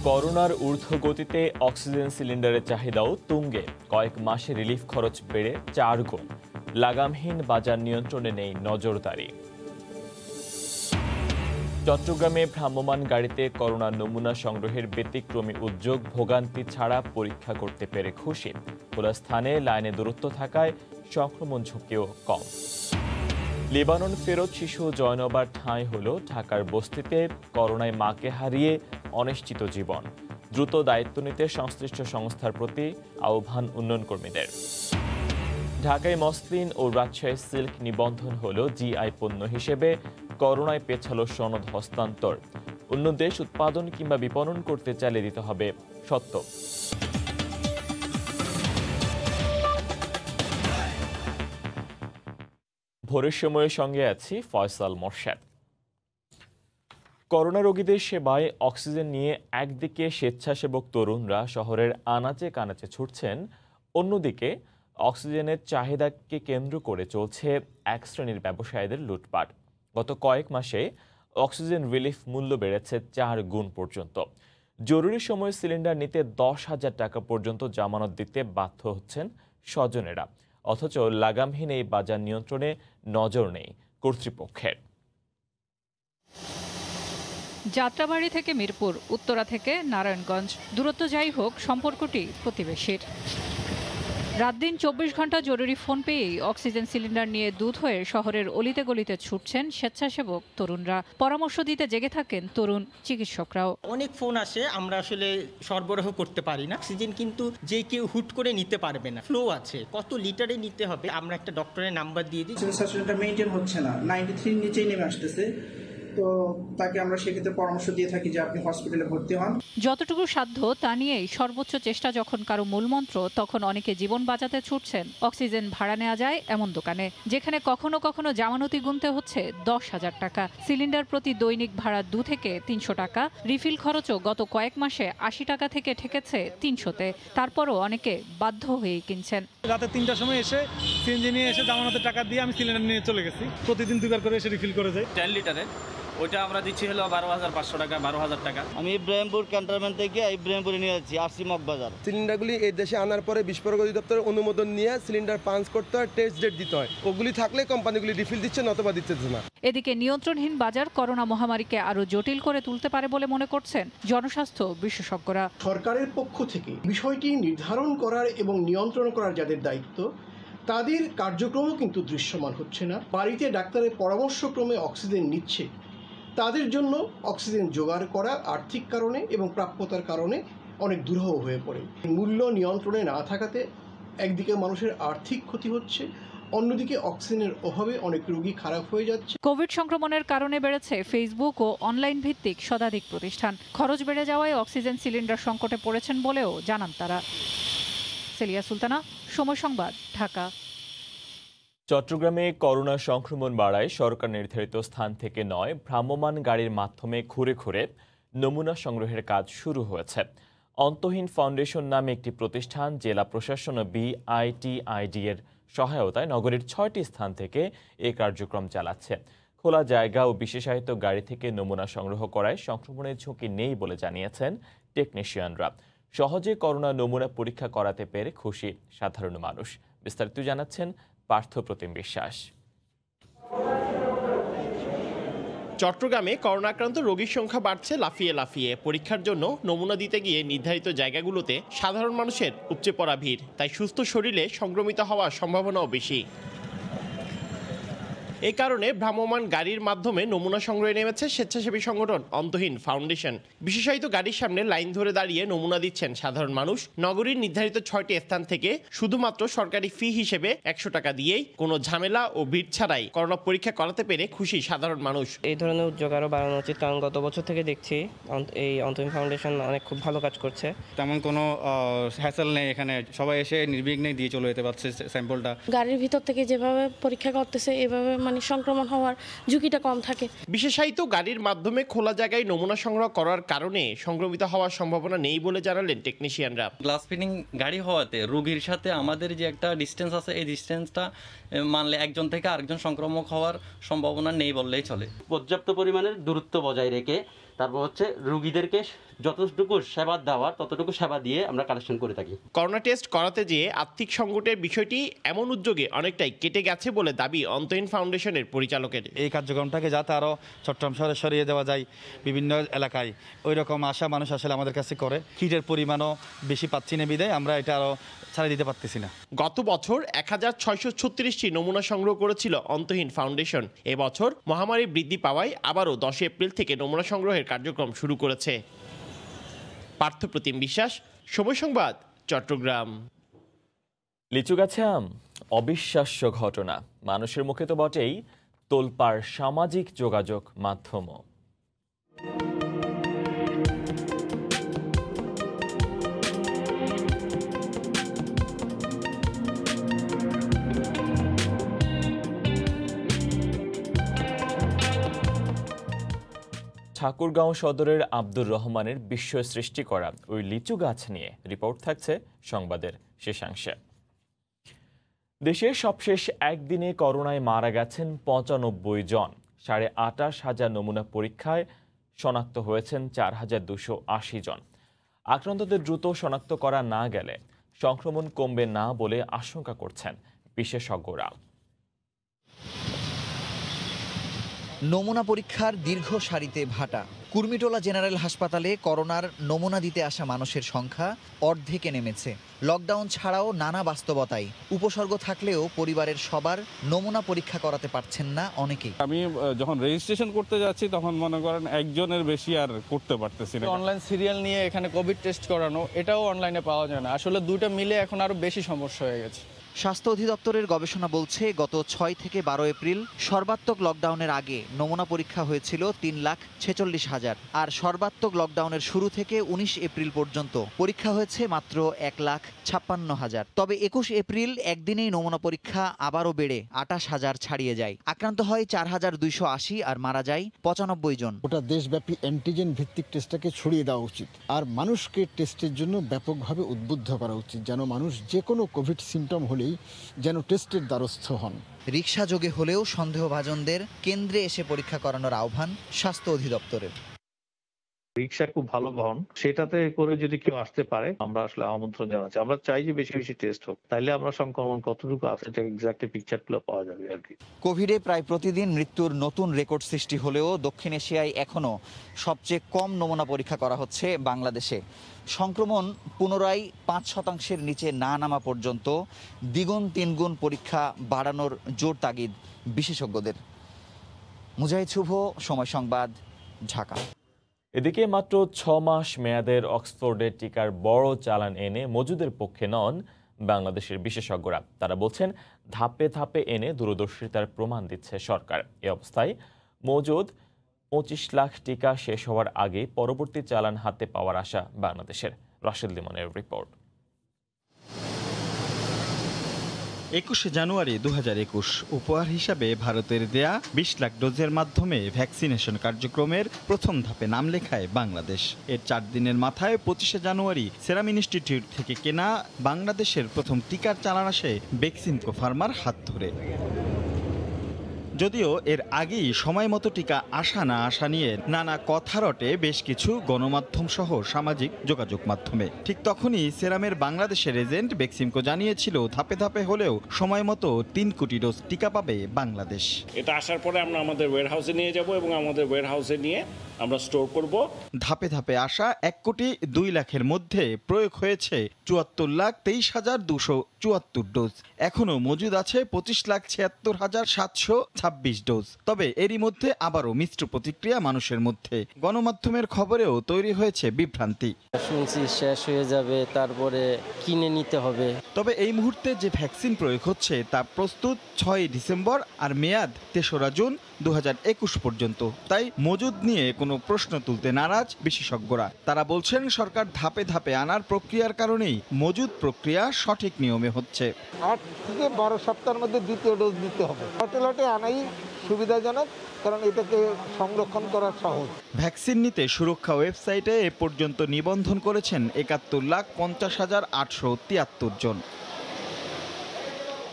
করোনার ঊর্ধ্বগতিতে অক্সিজেন সিলিন্ডারের চাহিদাও তুঙ্গে। কয়েক মাসে রিলিফ খরচ বেড়ে 4 গুণ। লাগামহীন বাজার নিয়ন্ত্রণে নেই নজরদারি। চট্টগ্রামে ভ্রাম্যমাণ গাড়িতে করোনার নমুনা সংগ্রহের ব্যতিক্রমী উদ্যোগ। ভোগান্তি ছাড়া পরীক্ষা করতে পেরে খুশি। খোলা স্থানে লাইনে দূরত্ব থাকায় সংক্রমণ ঝুঁকিও কম। লেবানন ফেরত শিশু জয়নবার ঠাঁই হল ঢাকার বস্তিতে। করোনায় মাকে হারিয়ে অনিশ্চিত জীবন। দ্রুত দায়িত্ব নিতে সংশ্লিষ্ট সংস্থার প্রতি আহ্বান উন্নয়ন কর্মীদের। ঢাকায় মসলিন ও রাজশাহী সিল্ক নিবন্ধন হল জিআই পণ্য হিসেবে। করোনায় পেছালো সনদ হস্তান্তর। অন্য দেশ উৎপাদন কিংবা বিপণন করতে চাইলে দিতে হবে সত্ত্ব। ভোরের সময়ের সঙ্গে আছি ফয়সাল মোরশেদ। করোনা রোগীদের সেবায় অক্সিজেন নিয়ে একদিকে স্বেচ্ছাসেবক তরুণরা শহরের আনাচে কানাচে ছুটছেন, অন্যদিকে অক্সিজেনের চাহিদাকে কেন্দ্র করে চলছে এক শ্রেণীর ব্যবসায়ীদের লুটপাট। গত কয়েক মাসে অক্সিজেন রিলিফ মূল্য বেড়েছে 4 গুণ পর্যন্ত। জরুরি সময়ে সিলিন্ডার নিতে 10,000 টাকা পর্যন্ত জামানত দিতে বাধ্য হচ্ছেন স্বজনেরা। অথচ লাগামহীন এই বাজার নিয়ন্ত্রণে নজর নেই কর্তৃপক্ষের। যাত্রাবাড়ি থেকে মিরপুর, উত্তরা থেকে নারায়ণগঞ্জ, দূরত্ব যাই হোক সম্পর্কটি প্রতিবেশীর। রাত দিন 24 ঘন্টা জরুরি ফোন পেয়েই অক্সিজেন সিলিন্ডার নিয়ে দুধ হয়ে শহরের অলিতে গলিতে ছুটছেন স্বেচ্ছাসেবক তরুণরা। পরামর্শ দিতে জেগে থাকেন তরুণ চিকিৎসকরাও। অনেক ফোন আসে, আমরা আসলে সরবরাহ করতে পারি না অক্সিজেন, কিন্তু যে কেউ হুট করে নিতে পারবে না। ফ্লো আছে, কত লিটারে নিতে হবে আমরা একটা ডক্টরের নাম্বার দিয়ে দিই। স্যাচুরেশনটা মেইনটেইন হচ্ছে না, 93 নিচেই নেমে আসতেছে। তো তাকে আমরা সেক্ষেত্রে পরামর্শ দিয়ে থাকি যে আপনি হসপিটালে ভর্তি হন। যতটুকু সাধ্য তা নিয়েই সর্বোচ্চ চেষ্টা যখন কারো মূলমন্ত্র, তখন অনেকে জীবন বাঁচাতে ছুটছেন অক্সিজেন ভাড়া নেওয়া যায় এমন দোকানে, যেখানে কখনো কখনো জামানতি গুনতে হচ্ছে 10,000 টাকা। সিলিন্ডার প্রতি দৈনিক ভাড়া 2 থেকে 300 টাকা। রিফিল খরচও গত কয়েক মাসে 80 টাকা থেকে ঠেকেছে 300-তে। তারপরও অনেকে বাধ্য হয়েই কিনছেন। রাতে 3টার সময় এসে সিএনজি নিয়ে এসে জামানতের টাকা দিয়ে আমি সিলিন্ডার নিয়ে চলে গেছি। প্রতিদিন 2বার করে এসে রিফিল করে যাই। 10 লিটারের ওইটা আমরা দিচ্ছি হলো 12,500 টাকা, 12,000 টাকা। আমি ইব্রাহিমপুর ক্যান্টনমেন্ট থেকে ইব্রাহিমপুরে নিয়ে যাচ্ছি আরসি মগবাজার। সিলিন্ডারগুলি এই দেশে আনার পরে বিস্ফোরক অধিদপ্তরের অনুমোদন নিয়ে সিলিন্ডার পাঞ্চ করতে হয়, টেস্ট ডেট দিতে হয়। ওগুলি থাকলে কোম্পানিগুলি রিফিল দিচ্ছে, নতবা দিচ্ছে না। এদিকে নিয়ন্ত্রণহীন বাজার করোনা মহামারীকে আরো জটিল করে তুলতে পারে বলে মনে করছেন জনস্বাস্থ্য বিশেষজ্ঞরা। সরকারের পক্ষ থেকে বিষয়টি নির্ধারণ করার এবং নিয়ন্ত্রণ করার যাদের দায়িত্ব, তাদের কার্যক্রমও কিন্তু দৃশ্যমান হচ্ছে না। বাড়িতে ডাক্তারের পরামর্শক্রমে অক্সিজেন নিচ্ছে, তাদের জন্য অক্সিজেন জোগাড় করা আর্থিক কারণে এবং প্রাপ্যতার কারণে অনেক দুরূহ হয়ে পড়ে। মূল্য নিয়ন্ত্রণে না থাকাতে একদিকে মানুষের আর্থিক ক্ষতি হচ্ছে, অন্যদিকে অক্সিজেনের অভাবে অনেক রোগী খারাপ হয়ে যাচ্ছে। কোভিড সংক্রমণের কারণে বেড়েছে ফেসবুক ও অনলাইন ভিত্তিক শতাধিক প্রতিষ্ঠান। খরচ বেড়ে যাওয়ায় অক্সিজেন সিলিন্ডার সংকটে পড়েছেন বলেও জানান তারা। সেলিয়া সুলতানা, সময় সংবাদ, ঢাকা। চট্টগ্রামে করোনা সংক্রমণ বাড়ায় সরকার নির্ধারিত স্থান থেকে নয়, ভ্রাম্যমাণ গাড়ির মাধ্যমে ঘুরে ঘুরে নমুনা সংগ্রহের কাজ শুরু হয়েছে। অন্তহীন ফাউন্ডেশন নামে একটি প্রতিষ্ঠান জেলা প্রশাসন ও বিআইটিআইডি এর সহায়তায় নগরীর 6টি স্থান থেকে এ কার্যক্রম চালাচ্ছে। খোলা জায়গা ও বিশেষায়িত গাড়ি থেকে নমুনা সংগ্রহ করায় সংক্রমণের ঝুঁকি নেই বলে জানিয়েছেন টেকনিশিয়ানরা। সহজে করোনা নমুনা পরীক্ষা করাতে পেরে খুশি সাধারণ মানুষ। বিস্তারিত জানাচ্ছেন পার্থপ্রতিম বিশ্বাস। চট্টগ্রামে করোনা আক্রান্ত রোগীর সংখ্যা বাড়ছে লাফিয়ে লাফিয়ে। পরীক্ষার জন্য নমুনা দিতে গিয়ে নির্ধারিত জায়গাগুলোতে সাধারণ মানুষের উপচে পড়া ভিড়, তাই সুস্থ শরীরে সংক্রমিত হওয়ার সম্ভাবনাও বেশি। এই কারণে ভ্রাম্যমাণ গাড়ির মাধ্যমে নমুনা সংগ্রহে নেমেছে স্বেচ্ছাসেবী সংগঠন অন্তহীন ফাউন্ডেশন। বিশেষায়িত গাড়ির সামনে লাইন ধরে দাঁড়িয়ে নমুনা দিচ্ছেন সাধারণ মানুষ। নগরীর নির্ধারিত 6টি স্থান থেকে শুধুমাত্র সরকারি ফি হিসেবে 100 টাকা দিয়েই কোনো ঝামেলা ও ভিড় ছাড়াই করোনা পরীক্ষা করাতে পেরে খুশি সাধারণ মানুষ। এই ধরনের উদ্যোগ আরও বাড়ানো উচিত, কারণ গত বছর থেকে দেখছি এই অন্তহীন ফাউন্ডেশন অনেক খুব ভালো কাজ করছে। তেমন কোনো হ্যাসেল নেই, এখানে সবাই এসে নির্বিঘ্নে দিয়ে চলে যেতে পারছে স্যাম্পলটা। গাড়ির ভিতর থেকে যেভাবে পরীক্ষা করতেছে এভাবে সংক্রমণ হওয়ার ঝুঁকিটা কম থাকে। বিশেষায়িত গাড়ির মাধ্যমে খোলা জায়গায় নমুনা সংগ্রহ করার কারণে সংক্রমিত হওয়ার সম্ভাবনা নেই বলে জানালেন টেকনিশিয়ানরা। গ্লাস ফিটিং গাড়ি হওয়াতে রোগীর সাথে আমাদের যে একটা ডিস্টেন্স আছে, এই ডিস্টেন্সটা মানলে একজন থেকে আরেকজন সংক্রমক হওয়ার সম্ভাবনা নেই বললেই চলে। পর্যাপ্ত পরিমাণের দূরত্ব বজায় রেখে তারপর রোগীদেরকে যতটুকু সেবা দেওয়ার ততটুকু সেবা দিয়ে আমরা কালেকশন করে থাকি। করোনা টেস্ট করাতে যেয়ে আর্থিক সংকটের বিষয়টি এমন উদ্যোগে অনেকটাই কেটে গেছে বলে দাবি অন্তহীন ফাউন্ডেশনের পরিচালকের। এই কার্যক্রমটাকে যাতে আরও চট্টগ্রাম শহরে সরিয়ে দেওয়া যায় বিভিন্ন এলাকায়, ওই রকম আশা মানুষ আসলে আমাদের কাছে করে। কিটের পরিমাণও বেশি পাচ্ছি না বিদায় আমরা এটা আরও ছাড়িয়ে দিতে পারতেছি না। গত বছর 1636টি নমুনা সংগ্রহ করেছিল অন্তহীন ফাউন্ডেশন। এবছর মহামারী বৃদ্ধি পাওয়ায় আবারও 10 এপ্রিল থেকে নমুনা সংগ্রহের কার্যক্রম শুরু করেছে। পার্থপ্রতিম বিশ্বাস, সময় সংবাদ, চট্টগ্রাম। লিচু গাছে আম, অবিশ্বাস্য ঘটনা। মানুষের মুখে তো বটেই, তোলপাড় সামাজিক যোগাযোগ মাধ্যমও। ঠাকুরগাঁও সদরের আব্দুর রহমানের বিস্ময় সৃষ্টি করা ওই লিচু গাছ নিয়ে রিপোর্ট থাকছে সংবাদের শেষাংশে। দেশে সবশেষ একদিনে করোনায় মারা গেছেন 95 জন। 28,500 নমুনা পরীক্ষায় শনাক্ত হয়েছেন 4,280 জন। আক্রান্তদের দ্রুত শনাক্ত করা না গেলে সংক্রমণ কমবে না বলে আশঙ্কা করছেন বিশেষজ্ঞরা। নমুনা পরীক্ষার দীর্ঘ সারিতে ভাটা। কুর্মিটোলা জেনারেল হাসপাতালে করোনার নমুনা দিতে আসা মানুষের সংখ্যা অর্ধেকে নেমেছে। লকডাউন ছাড়াও নানা বাস্তবতায় উপসর্গ থাকলেও পরিবারের সবার নমুনা পরীক্ষা করাতে পারছেন না অনেকেই। আমি যখন রেজিস্ট্রেশন করতে যাচ্ছি তখন মনে করেন একজনের বেশি আর করতে পারতেছি না। অনলাইন সিরিয়াল নিয়ে এখানে কোভিড টেস্ট করানো, এটাও অনলাইনে পাওয়া যায় না। আসলে দুটো মিলে এখন আরো বেশি সমস্যা হয়ে গেছে। স্বাস্থ্য অধিদপ্তরের গবেষণা বলছে গত 6 থেকে 12 এপ্রিল সর্বাত্মক লকডাউনের আগে নমুনা পরীক্ষা হয়েছিল 3,46,000 আর সর্বাত্মক লকডাউনের শুরু থেকে 19 এপ্রিল পর্যন্ত পরীক্ষা হয়েছে মাত্র 1,56,000। তবে 21 এপ্রিল একদিনেই নমুনা পরীক্ষা আবারও বেড়ে 28,000 ছাড়িয়ে যায়। আক্রান্ত হয় 4,280 আর মারা যায় 95 জন। ওটা দেশব্যাপী অ্যান্টিজেন ভিত্তিক টেস্টটাকে ছড়িয়ে দেওয়া উচিত আর মানুষকে টেস্টের জন্য ব্যাপকভাবে উদ্বুদ্ধ করা উচিত, যেন মানুষ যে কোনো কোভিড সিমটম হলে যেন টেস্টের দ্বারস্থ হন। রিকশা যোগে হলেও সন্দেহভাজনদের কেন্দ্রে এসে পরীক্ষা করানোর আহ্বান স্বাস্থ্য অধিদপ্তরের। রিকশা খুব ভালো বহন, সেটাতে করে যদি কেউ আসতে পারে আমরা আসলে আমন্ত্রণ জানাচ্ছি। আমরা চাই যে বেশি বেশি টেস্ট হোক, তাইলে আমরা সংক্রমণ কতটুকু আছে এটা এক্স্যাক্টলি পিকচারগুলো পাওয়া যাবে আর কি। কোভিডে প্রায় প্রতিদিন মৃত্যুর নতুন রেকর্ড সৃষ্টি হলেও দক্ষিণ এশিয়ায় এখনও সবচেয়ে কম নমুনা পরীক্ষা করা হচ্ছে বাংলাদেশে। সংক্রমণ পুনরায় 5% নিচে না নামা পর্যন্ত দ্বিগুণ তিনগুণ পরীক্ষা বাড়ানোর জোর তাগিদ বিশেষজ্ঞদের। মুজাহিদ শুভ, সময় সংবাদ, ঢাকা। এদিকে মাত্র 6 মাস মেয়াদের অক্সফোর্ডের টিকার বড় চালান এনে মজুদের পক্ষে নন বাংলাদেশের বিশেষজ্ঞরা। তারা বলছেন ধাপে ধাপে এনে দূরদর্শিতার প্রমাণ দিচ্ছে সরকার। এ অবস্থায় মজুদ 25 লাখ টিকা শেষ হওয়ার আগে পরবর্তী চালান হাতে পাওয়ার আশা বাংলাদেশের। রাশেদ লিমনের রিপোর্ট। 21 জানুয়ারি 2021 উপহার হিসাবে ভারতের দেয়া 20 লাখ ডোজের মাধ্যমে ভ্যাকসিনেশন কার্যক্রমের প্রথম ধাপে নাম লেখায় বাংলাদেশ। এর 4 দিনের মাথায় 25 জানুয়ারি সেরাম ইনস্টিটিউট থেকে কেনা বাংলাদেশের প্রথম টিকার চালান আসে বেক্সিমকো ফার্মার হাত ধরে। যদিও এর আগেই সময় মতো টিকা আসা না আসা নিয়ে নানা কথা রটে বেশ কিছু গণমাধ্যম সহ সামাজিক যোগাযোগ মাধ্যমে। ঠিক তখনই সেরামের বাংলাদেশের এজেন্ট বেক্সিমকো জানিয়েছিল ধাপে ধাপে হলেও সময় মতো 3 কোটি ডোজ টিকা পাবে বাংলাদেশ। এটা আসার পরে আমরা আমাদের ওয়্যারহাউসে নিয়ে যাব এবং আমাদের ওয়্যারহাউসে নিয়ে আমরা স্টোর করব। ধাপে ধাপে আসা 1,02,00,000 মধ্যে প্রয়োগ হয়েছে 74,23,274 ডোজ। এখনো মজুদ আছে 25,76,726 ডোজ। তবে এরই মধ্যে আবারও মিশ্র প্রতিক্রিয়া মানুষের মধ্যে। গণমাধ্যমের খবরেও তৈরি হয়েছে বিভ্রান্তি। শুনছি শেষ হয়ে যাবে, তারপরে কিনে নিতে হবে। তবে এই মুহূর্তে যে ভ্যাকসিন প্রয়োগ হচ্ছে তা প্রস্তুত 6 ডিসেম্বর আর মেয়াদ 3রা জুন 2021 পর্যন্ত। তাই মজুদ নিয়ে কোনো প্রশ্ন তুলতে নারাজ বিশেষজ্ঞরা। তারা বলছেন সরকার ধাপে ধাপে আনার প্রক্রিয়ার কারণেই মজুদ প্রক্রিয়া সঠিক নিয়মে হচ্ছে। 8 থেকে 12 সপ্তাহের মধ্যে দ্বিতীয় ডোজ দিতে হবে। লটে আনাই সুবিধাজনক, কারণ এটাকে সংরক্ষণ করা সহজ। ভ্যাকসিন নিতে সুরক্ষা ওয়েবসাইটে এ পর্যন্ত নিবন্ধন করেছেন 71,50,873 জন।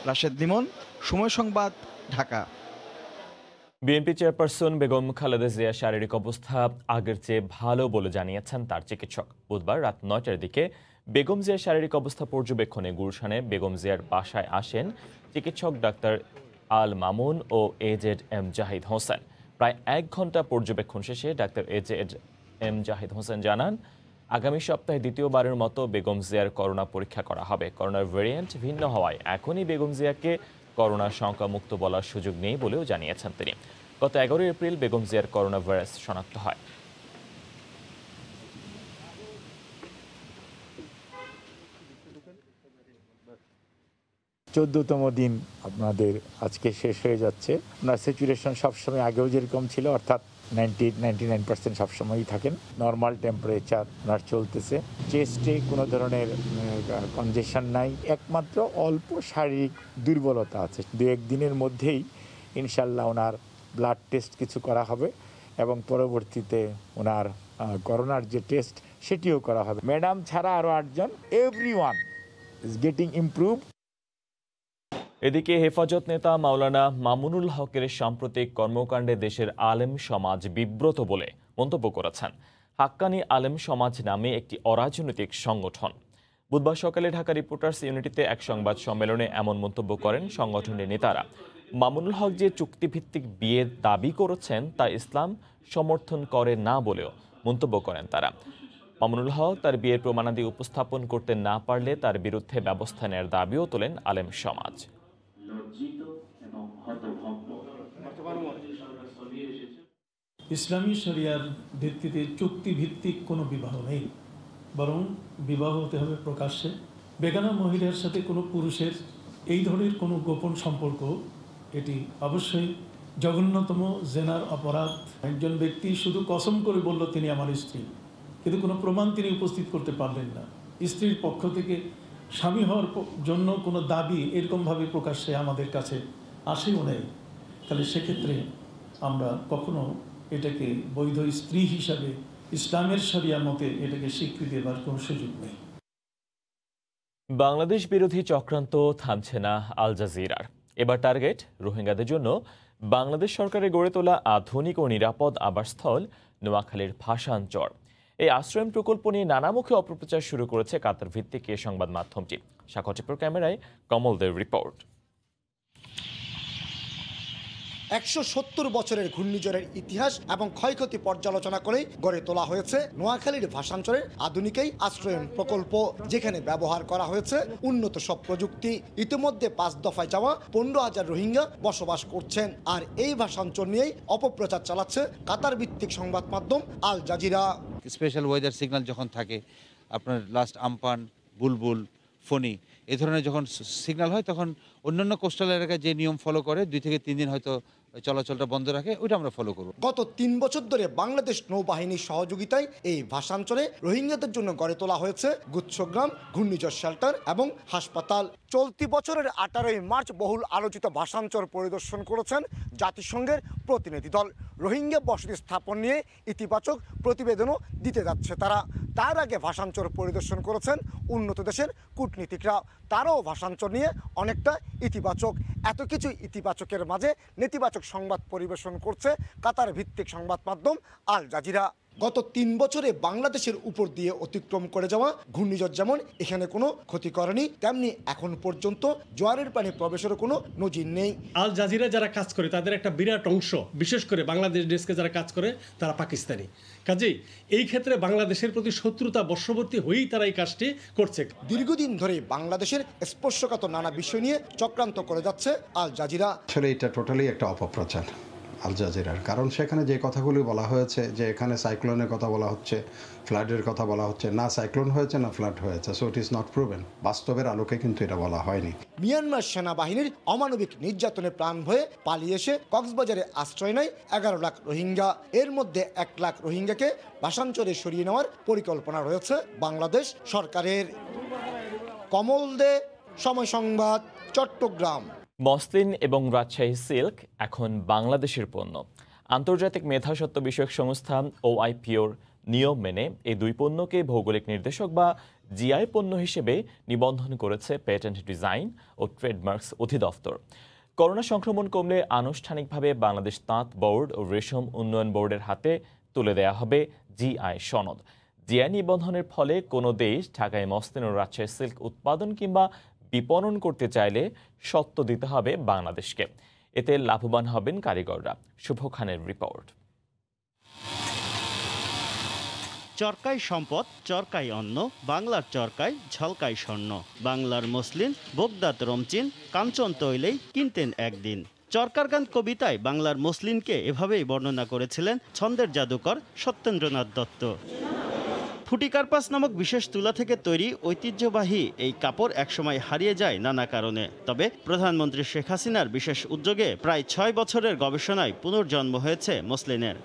রাশেদ লিমন, সময় সংবাদ, ঢাকা। বিএনপি চেয়ারপারসন বেগম খালেদা জিয়ার শারীরিক অবস্থা আগের চেয়ে ভালো বলে জানিয়েছেন তার চিকিৎসক। বুধবার রাত ৯টার দিকে বেগম জিয়ার শারীরিক অবস্থা পর্যবেক্ষণে গুলশানে বেগম জিয়ার বাসায় আসেন চিকিৎসক ডাক্তার আল মামুন ও AZM জাহিদ হোসেন। প্রায় ১ ঘন্টা পর্যবেক্ষণ শেষে ডাক্তার AZM জাহিদ হোসেন জানান, আগামী সপ্তাহে দ্বিতীয়বারের মতো বেগম জিয়ার করোনা পরীক্ষা করা হবে। করোনার ভ্যারিয়েন্ট ভিন্ন হওয়ায় এখনই বেগম জিয়াকে করোনা সংখ্যামুক্ত বলার সুযোগ নেই বলেও জানিয়েছেন তিনি। গত ১১ এপ্রিল বেগম জিয়ার করোনা ভাইরাস শনাক্ত হয়। চোদ্দতম দিন আপনাদের আজকে শেষ হয়ে যাচ্ছে। আপনার স্যাচুরেশন সবসময় আগেও যেরকম ছিল, অর্থাৎ 99% সবসময়ই থাকেন। নর্মাল টেম্পারেচার আপনার চলতেছে। চেস্টে কোনো ধরনের কনজেশন নাই, একমাত্র অল্প শারীরিক দুর্বলতা আছে। ২-১ দিনের মধ্যেই ইনশাল্লাহ ওনার ব্লাড টেস্ট কিছু করা হবে এবং পরবর্তীতে ওনার করোনার যে টেস্ট সেটিও করা হবে। ম্যাডাম ছাড়া আরও ৮ জন, এভরিওয়ান ইজ গেটিং ইমপ্রুভ। এদিকে হেফাজত নেতা মাওলানা মামুনুল হকের সাম্প্রতিক কর্মকাণ্ডে দেশের আলেম সমাজ বিব্রত বলে মন্তব্য করেছেন হাক্কানি আলেম সমাজ নামে একটি অরাজনৈতিক সংগঠন। বুধবার সকালে ঢাকা রিপোর্টার্স ইউনিটিতে এক সংবাদ সম্মেলনে এমন মন্তব্য করেন সংগঠনের নেতারা। মামুনুল হক যে চুক্তিভিত্তিক বিয়ের দাবি করেছেন তা ইসলাম সমর্থন করে না বলেও মন্তব্য করেন তারা। মামুনুল হক তার বিয়ের প্রমাণাদি উপস্থাপন করতে না পারলে তার বিরুদ্ধে ব্যবস্থা নেওয়ার দাবিও তোলেন আলেম সমাজ। ইসলামী শরিয়ার ভিত্তিতে চুক্তিভিত্তিক কোনো বিবাহ নেই, বরং বিবাহ হতে হবে প্রকাশ্যে। বেগানা মহিলার সাথে কোনো পুরুষের এই ধরনের কোনো গোপন সম্পর্ক, এটি অবশ্যই জঘন্যতম জেনার অপরাধ। একজন ব্যক্তি শুধু কসম করে বলল তিনি আমার স্ত্রী, কিন্তু কোনো প্রমাণ তিনি উপস্থিত করতে পারলেন না। স্ত্রীর পক্ষ থেকে স্বামী হওয়ার জন্য কোনো দাবি এরকমভাবে প্রকাশ্যে আমাদের কাছে আসেও নেই। তাহলে সেক্ষেত্রে আমরা কখনো এটাকে বৈধ স্ত্রী হিসাবে ইসলামের শরিয়া মতে এটাকে স্বীকৃতি দেওয়ার কোনো সুযোগ নেই। বাংলাদেশ বিরোধী চক্রান্ত থামছে না আল জাজিরার। এবার টার্গেট রোহিঙ্গাদের জন্য বাংলাদেশ সরকারের গড়ে তোলা আধুনিক ও নিরাপদ আবাসস্থল নোয়াখালীর ভাসানচর। এই আশ্রয় প্রকল্প নিয়ে নানামুখী অপপ্রচার শুরু করেছে কাতার ভিত্তিক এ সংবাদ মাধ্যমটি। সাক্ষাৎকার ক্যামেরায় কমলদের রিপোর্ট। ১৭০ বছরের ঘূর্ণিঝড়ের ইতিহাস এবং ক্ষয়ক্ষতি পর্যালোচনা করেই গড়ে তোলা হয়েছে নোয়াখালীর ভাসানচরের আধুনিক এই আশ্রয়ন প্রকল্প, যেখানে ব্যবহার করা হয়েছে উন্নত সব প্রযুক্তি। ইতিমধ্যে ৫ দফায় যাওয়া ১৫,০০০ রোহিঙ্গা বসবাস করছেন। আর এই ভাসানচর নিয়েই অপপ্রচার চালাচ্ছে কাতার ভিত্তিক সংবাদ মাধ্যম Al Jazeera. Special weather signal যখন থাকে, আপনার লাস্ট আমপান, বুলবুল, ফণি এই ধরনের যখন সিগন্যাল হয়, তখন অন্যান্য কোস্টাল এলাকায় যে নিয়ম ফলো করে 2 থেকে 3 দিন হয়তো চলাচলটা বন্ধ রাখে, ওইটা আমরা ফলো করব। গত 3 বছর ধরে বাংলাদেশ নৌবাহিনীর সহযোগিতায় এই ভাসানচরে রোহিঙ্গাদের জন্য গড়ে তোলা হয়েছে গুচ্ছগ্রাম, ঘূর্ণিঝড় শেল্টার এবং হাসপাতাল। চলতি বছরের 18ই মার্চ বহুল আলোচিত ভাসানচর পরিদর্শন করেছেন জাতিসংঘের প্রতিনিধি দল। রোহিঙ্গা বসতি স্থাপন নিয়ে ইতিবাচক প্রতিবেদনও দিতে যাচ্ছে তারা। তার আগে ভাসানচর পরিদর্শন করেছেন উন্নত দেশের কূটনীতিকরা। তারাও ভাসানচর নিয়ে অনেকটা ইতিবাচক। এত কিছু ইতিবাচকের মাঝে নেতিবাচক সংবাদ পরিবেশন করছে কাতার ভিত্তিক সংবাদ মাধ্যম আল জাজিরা। গত 3 বছরে বাংলাদেশের উপর দিয়ে অতিক্রম করে যাওয়া ঘূর্ণিঝড় যেমন এখানে কোনো ক্ষতি করেনি, তেমনি এখন পর্যন্ত জোয়ারের পানি প্রবেশের কোনো নজির নেই। আল জাজিরা যারা কাজ করে তাদের একটা বিরাট অংশ, বিশেষ করে বাংলাদেশ ডেস্কে যারা কাজ করে তারা পাকিস্তানি। কাজেই এই ক্ষেত্রে বাংলাদেশের প্রতি শত্রুতা বশবর্তী হয়েই তারা এই কাজটি করছে। দীর্ঘদিন ধরে বাংলাদেশের স্পর্শকাতর নানা বিষয় নিয়ে চক্রান্ত করে যাচ্ছে আল জাজিরা। আসলে এটা টোটালি একটা অপপ্রচার আল জাজিরার, কারণ সেখানে যে কথাগুলি বলা হয়েছে যে এখানে সাইক্লোনের কথা বলা হচ্ছে, ফ্লাডের কথা বলা হচ্ছে, না সাইক্লোন হয়েছে না ফ্লাড হয়েছে, so it is not proven. বাস্তবের আলোকে কিন্তু এটা বলা হয়নি। মিয়ানমার সেনাবাহিনীর অমানবিক নির্যাতনে প্রাণ ভয়ে পালিয়ে এসে কক্সবাজারে আশ্রয় নেয় 11 লাখ রোহিঙ্গা। এর মধ্যে 1 লাখ রোহিঙ্গাকে ভাসানচরে সরিয়ে নেওয়ার পরিকল্পনা রয়েছে বাংলাদেশ সরকারের। কমল দে, সময় সংবাদ, চট্টগ্রাম। মসলিন এবং রাজশাহী সিল্ক এখন বাংলাদেশের পণ্য। আন্তর্জাতিক মেধাস্বত্ব বিষয়ক সংস্থা OIPOর নিয়ম মেনে এই 2 পণ্যকে ভৌগোলিক নির্দেশক বা জিআই পণ্য হিসেবে নিবন্ধন করেছে প্যাটেন্ট ডিজাইন ও ট্রেডমার্কস অধিদপ্তর। করোনা সংক্রমণ কমলে আনুষ্ঠানিকভাবে বাংলাদেশ তাঁত বোর্ড ও রেশম উন্নয়ন বোর্ডের হাতে তুলে দেয়া হবে জিআই সনদ। জিআই নিবন্ধনের ফলে কোনো দেশ ঢাকায় মসলিন ও রাজশাহী সিল্ক উৎপাদন কিংবা বিপণন করতে চাইলে সত্ত্ব দিতে হবে বাংলাদেশকে। এতে লাভবান হবেন কারিগররা। শুভ খানের রিপোর্ট। চরকাই সম্পদ, চরকাই অন্ন, বাংলার চরকায় ঝলকাই স্বর্ণ। বাংলার মসলিন, বোগদাত রমচিন, কাঞ্চন তৈলেই কিনতেন একদিন। চরকার গান কবিতায় বাংলার মসলিনকে এভাবেই বর্ণনা করেছিলেন ছন্দের জাদুকর সত্যেন্দ্রনাথ দত্ত। ফুটিকার্পাস নামক বিশেষ তুলা থেকে তৈরি ঐতিহ্যবাহী এই কাপড় একসময় হারিয়ে যায় নানা কারণে। তবে প্রধানমন্ত্রী শেখ হাসিনার বিশেষ উদ্যোগে প্রায় 6 বছরের গবেষণায় পুনর্জন্ম হয়েছে মসলিনের।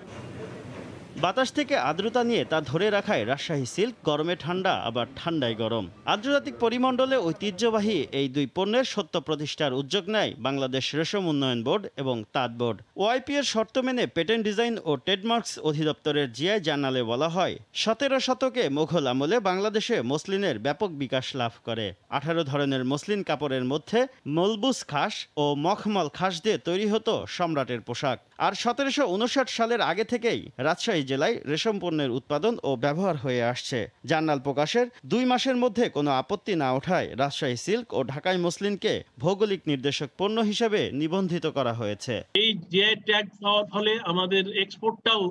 বাতাস থেকে আর্দ্রতা নিয়ে তা ধরে রাখায় রাজশাহী সিল্ক গরমে ঠান্ডা, আবার ঠান্ডায় গরম। আর্দ্রজাতিক পরিমণ্ডলে ঐতিহ্যবাহী এই দুই পণ্যের সত্য প্রতিষ্ঠার উদ্যোগ নেয় বাংলাদেশ রেশম উন্নয়ন বোর্ড এবং তাঁত বোর্ড। ওআইপি এর শর্ত মেনে পেটেন্ট ডিজাইন ও ট্রেডমার্কস অধিদপ্তরের জিআই জার্নালে বলা হয়, 17 শতকে মোঘল আমলে বাংলাদেশে মসলিনের ব্যাপক বিকাশ লাভ করে। 18 ধরনের মসলিন কাপড়ের মধ্যে মলবুস খাস ও মখমল খাস দিয়ে তৈরি হতো সম্রাটের পোশাক। আর 1759 সালের আগে থেকেই রাজশাহী জেলায় রেশম পণ্যের উৎপাদন ও ব্যবহার হয়ে আসছে। জার্নাল প্রকাশের 2 মাসের মধ্যে কোনো আপত্তি না ওঠায় রাজশাহী সিল্ক ও ঢাকাই মসলিনকে ভৌগোলিক নির্দেশক পণ্য হিসেবে নিবন্ধিত করা হয়েছে। এই জিআই ট্যাগ পাওয়ার ফলে আমাদের এক্সপোর্টটাও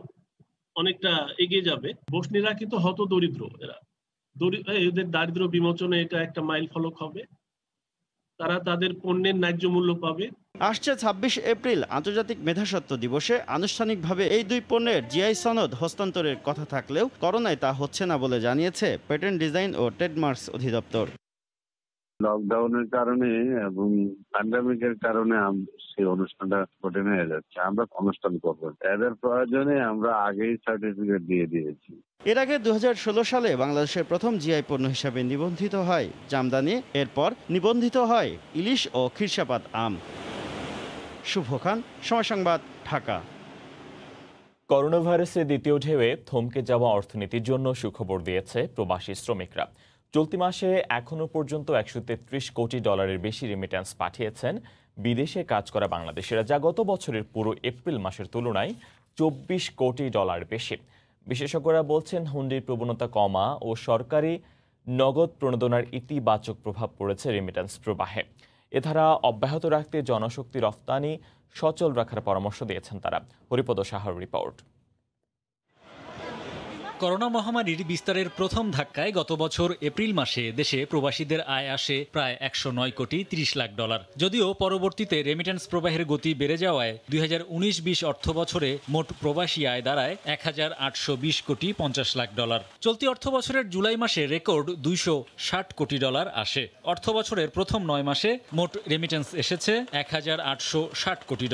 অনেকটা এগিয়ে যাবে। বসনিরা কিন্তু হত দরিদ্র, এদের দারিদ্র বিমোচনে এটা একটা মাইল ফলক হবে। তারা তাদের পণ্যের ন্যায্য মূল্য পাবে। আসছে 26 এপ্রিল আন্তর্জাতিক মেধাস্বত্ব দিবসে আনুষ্ঠানিকভাবে এই দুই পণ্যের জিআই সনদ হস্তান্তরের কথা থাকলেও করোনায় তা হচ্ছে না বলে জানিয়েছে পেটেন্ট ডিজাইন ও ট্রেডমার্কস অধিদপ্তর। লকডাউনের কারণে এবং প্যান্ডামিকের কারণে সেই অনুষ্ঠানটা কঠিন হয়ে যাচ্ছে। আমরা অনুষ্ঠান করব, এদের প্রয়োজনে আমরা আগেই সার্টিফিকেট দিয়ে দিয়েছি। এর আগে 2016 সালে বাংলাদেশের প্রথম জিআই পণ্য হিসাবে নিবন্ধিত হয় জামদানি, এরপর নিবন্ধিত হয় ইলিশ ও খিরসাপাত আম। শুভ খান, সময় সংবাদ, ঢাকা। করোনা ভাইরাসের দ্বিতীয় ঢেউয়ে থমকে যাওয়া অর্থনীতির জন্য সুখবর দিয়েছে প্রবাসী শ্রমিকরা। চলতি মাসে এখনো পর্যন্ত $133 কোটি বেশি রেমিট্যান্স পাঠিয়েছেন বিদেশে কাজ করা বাংলাদেশিরা, যা গত বছরের পুরো এপ্রিল মাসের তুলনায় $24 কোটি বেশি। বিশেষজ্ঞরা বলছেন, হুন্ডির প্রবণতা কমা ও সরকারি নগদ প্রণোদনার ইতিবাচক প্রভাব পড়েছে রেমিট্যান্স প্রবাহে। এ ধারা অব্যাহত রাখতে জনশক্তি রফতানি সচল রাখার পরামর্শ দিয়েছেন তারা। হরিপদ সাহার রিপোর্ট। করোনা মহামারীর বিস্তারের প্রথম ধাক্কায় গত বছর এপ্রিল মাসে দেশে প্রবাসীদের আয় আসে প্রায় $109 কোটি 30 লাখ। যদিও পরবর্তীতে রেমিটেন্স প্রবাহের গতি বেড়ে যাওয়ায় 2019-20 অর্থ বছরে মোট প্রবাসী আয় দাঁড়ায় $1,820 কোটি 50 লাখ। চলতি অর্থ বছরের জুলাই মাসে রেকর্ড $260 কোটি আসে। অর্থ বছরের প্রথম 9 মাসে মোট রেমিটেন্স এসেছে $1,860 কোটি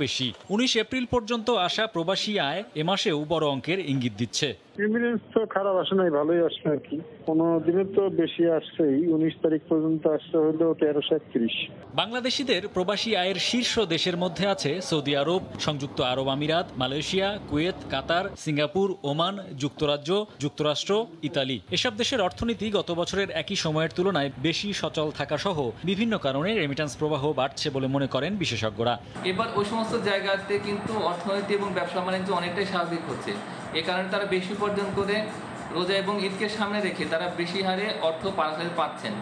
বেশি। 19 এপ্রিল পর্যন্ত আসা প্রবাসী আয় এ মাসেও বড় অঙ্কের ইঙ্গিত দিচ্ছে। রেমিটেন্স তো খারাপ আসে নাই, ভালোই আসছে আর কি। 15 দিনে তো বেশি আসছেই, 19 তারিখ পর্যন্ত আসছে হলো 1331। বাংলাদেশিদের প্রবাসী আয়ের শীর্ষ দেশের মধ্যে আছে সৌদি আরব, সংযুক্ত আরব আমিরাত, মালয়েশিয়া, কুয়েত, কাতার, সিঙ্গাপুর, ওমান, যুক্তরাজ্য, যুক্তরাষ্ট্র, ইতালি। এসব দেশের অর্থনীতি গত বছরের একই সময়ের তুলনায় বেশি সচল থাকা সহ বিভিন্ন কারণে রেমিটেন্স প্রবাহ বাড়ছে বলে মনে করেন বিশেষজ্ঞরা। এবার ওই সমস্ত জায়গাতে কিন্তু অর্থনীতি এবং ব্যবসা বাণিজ্য অনেকটাই স্বাভাবিক হচ্ছে। এ কারণে তারা বেশি উপার্জন করে রোজা এবং ঈদকে সামনে রেখে তারা বেশি হারে অর্থ পাচ্ছেন।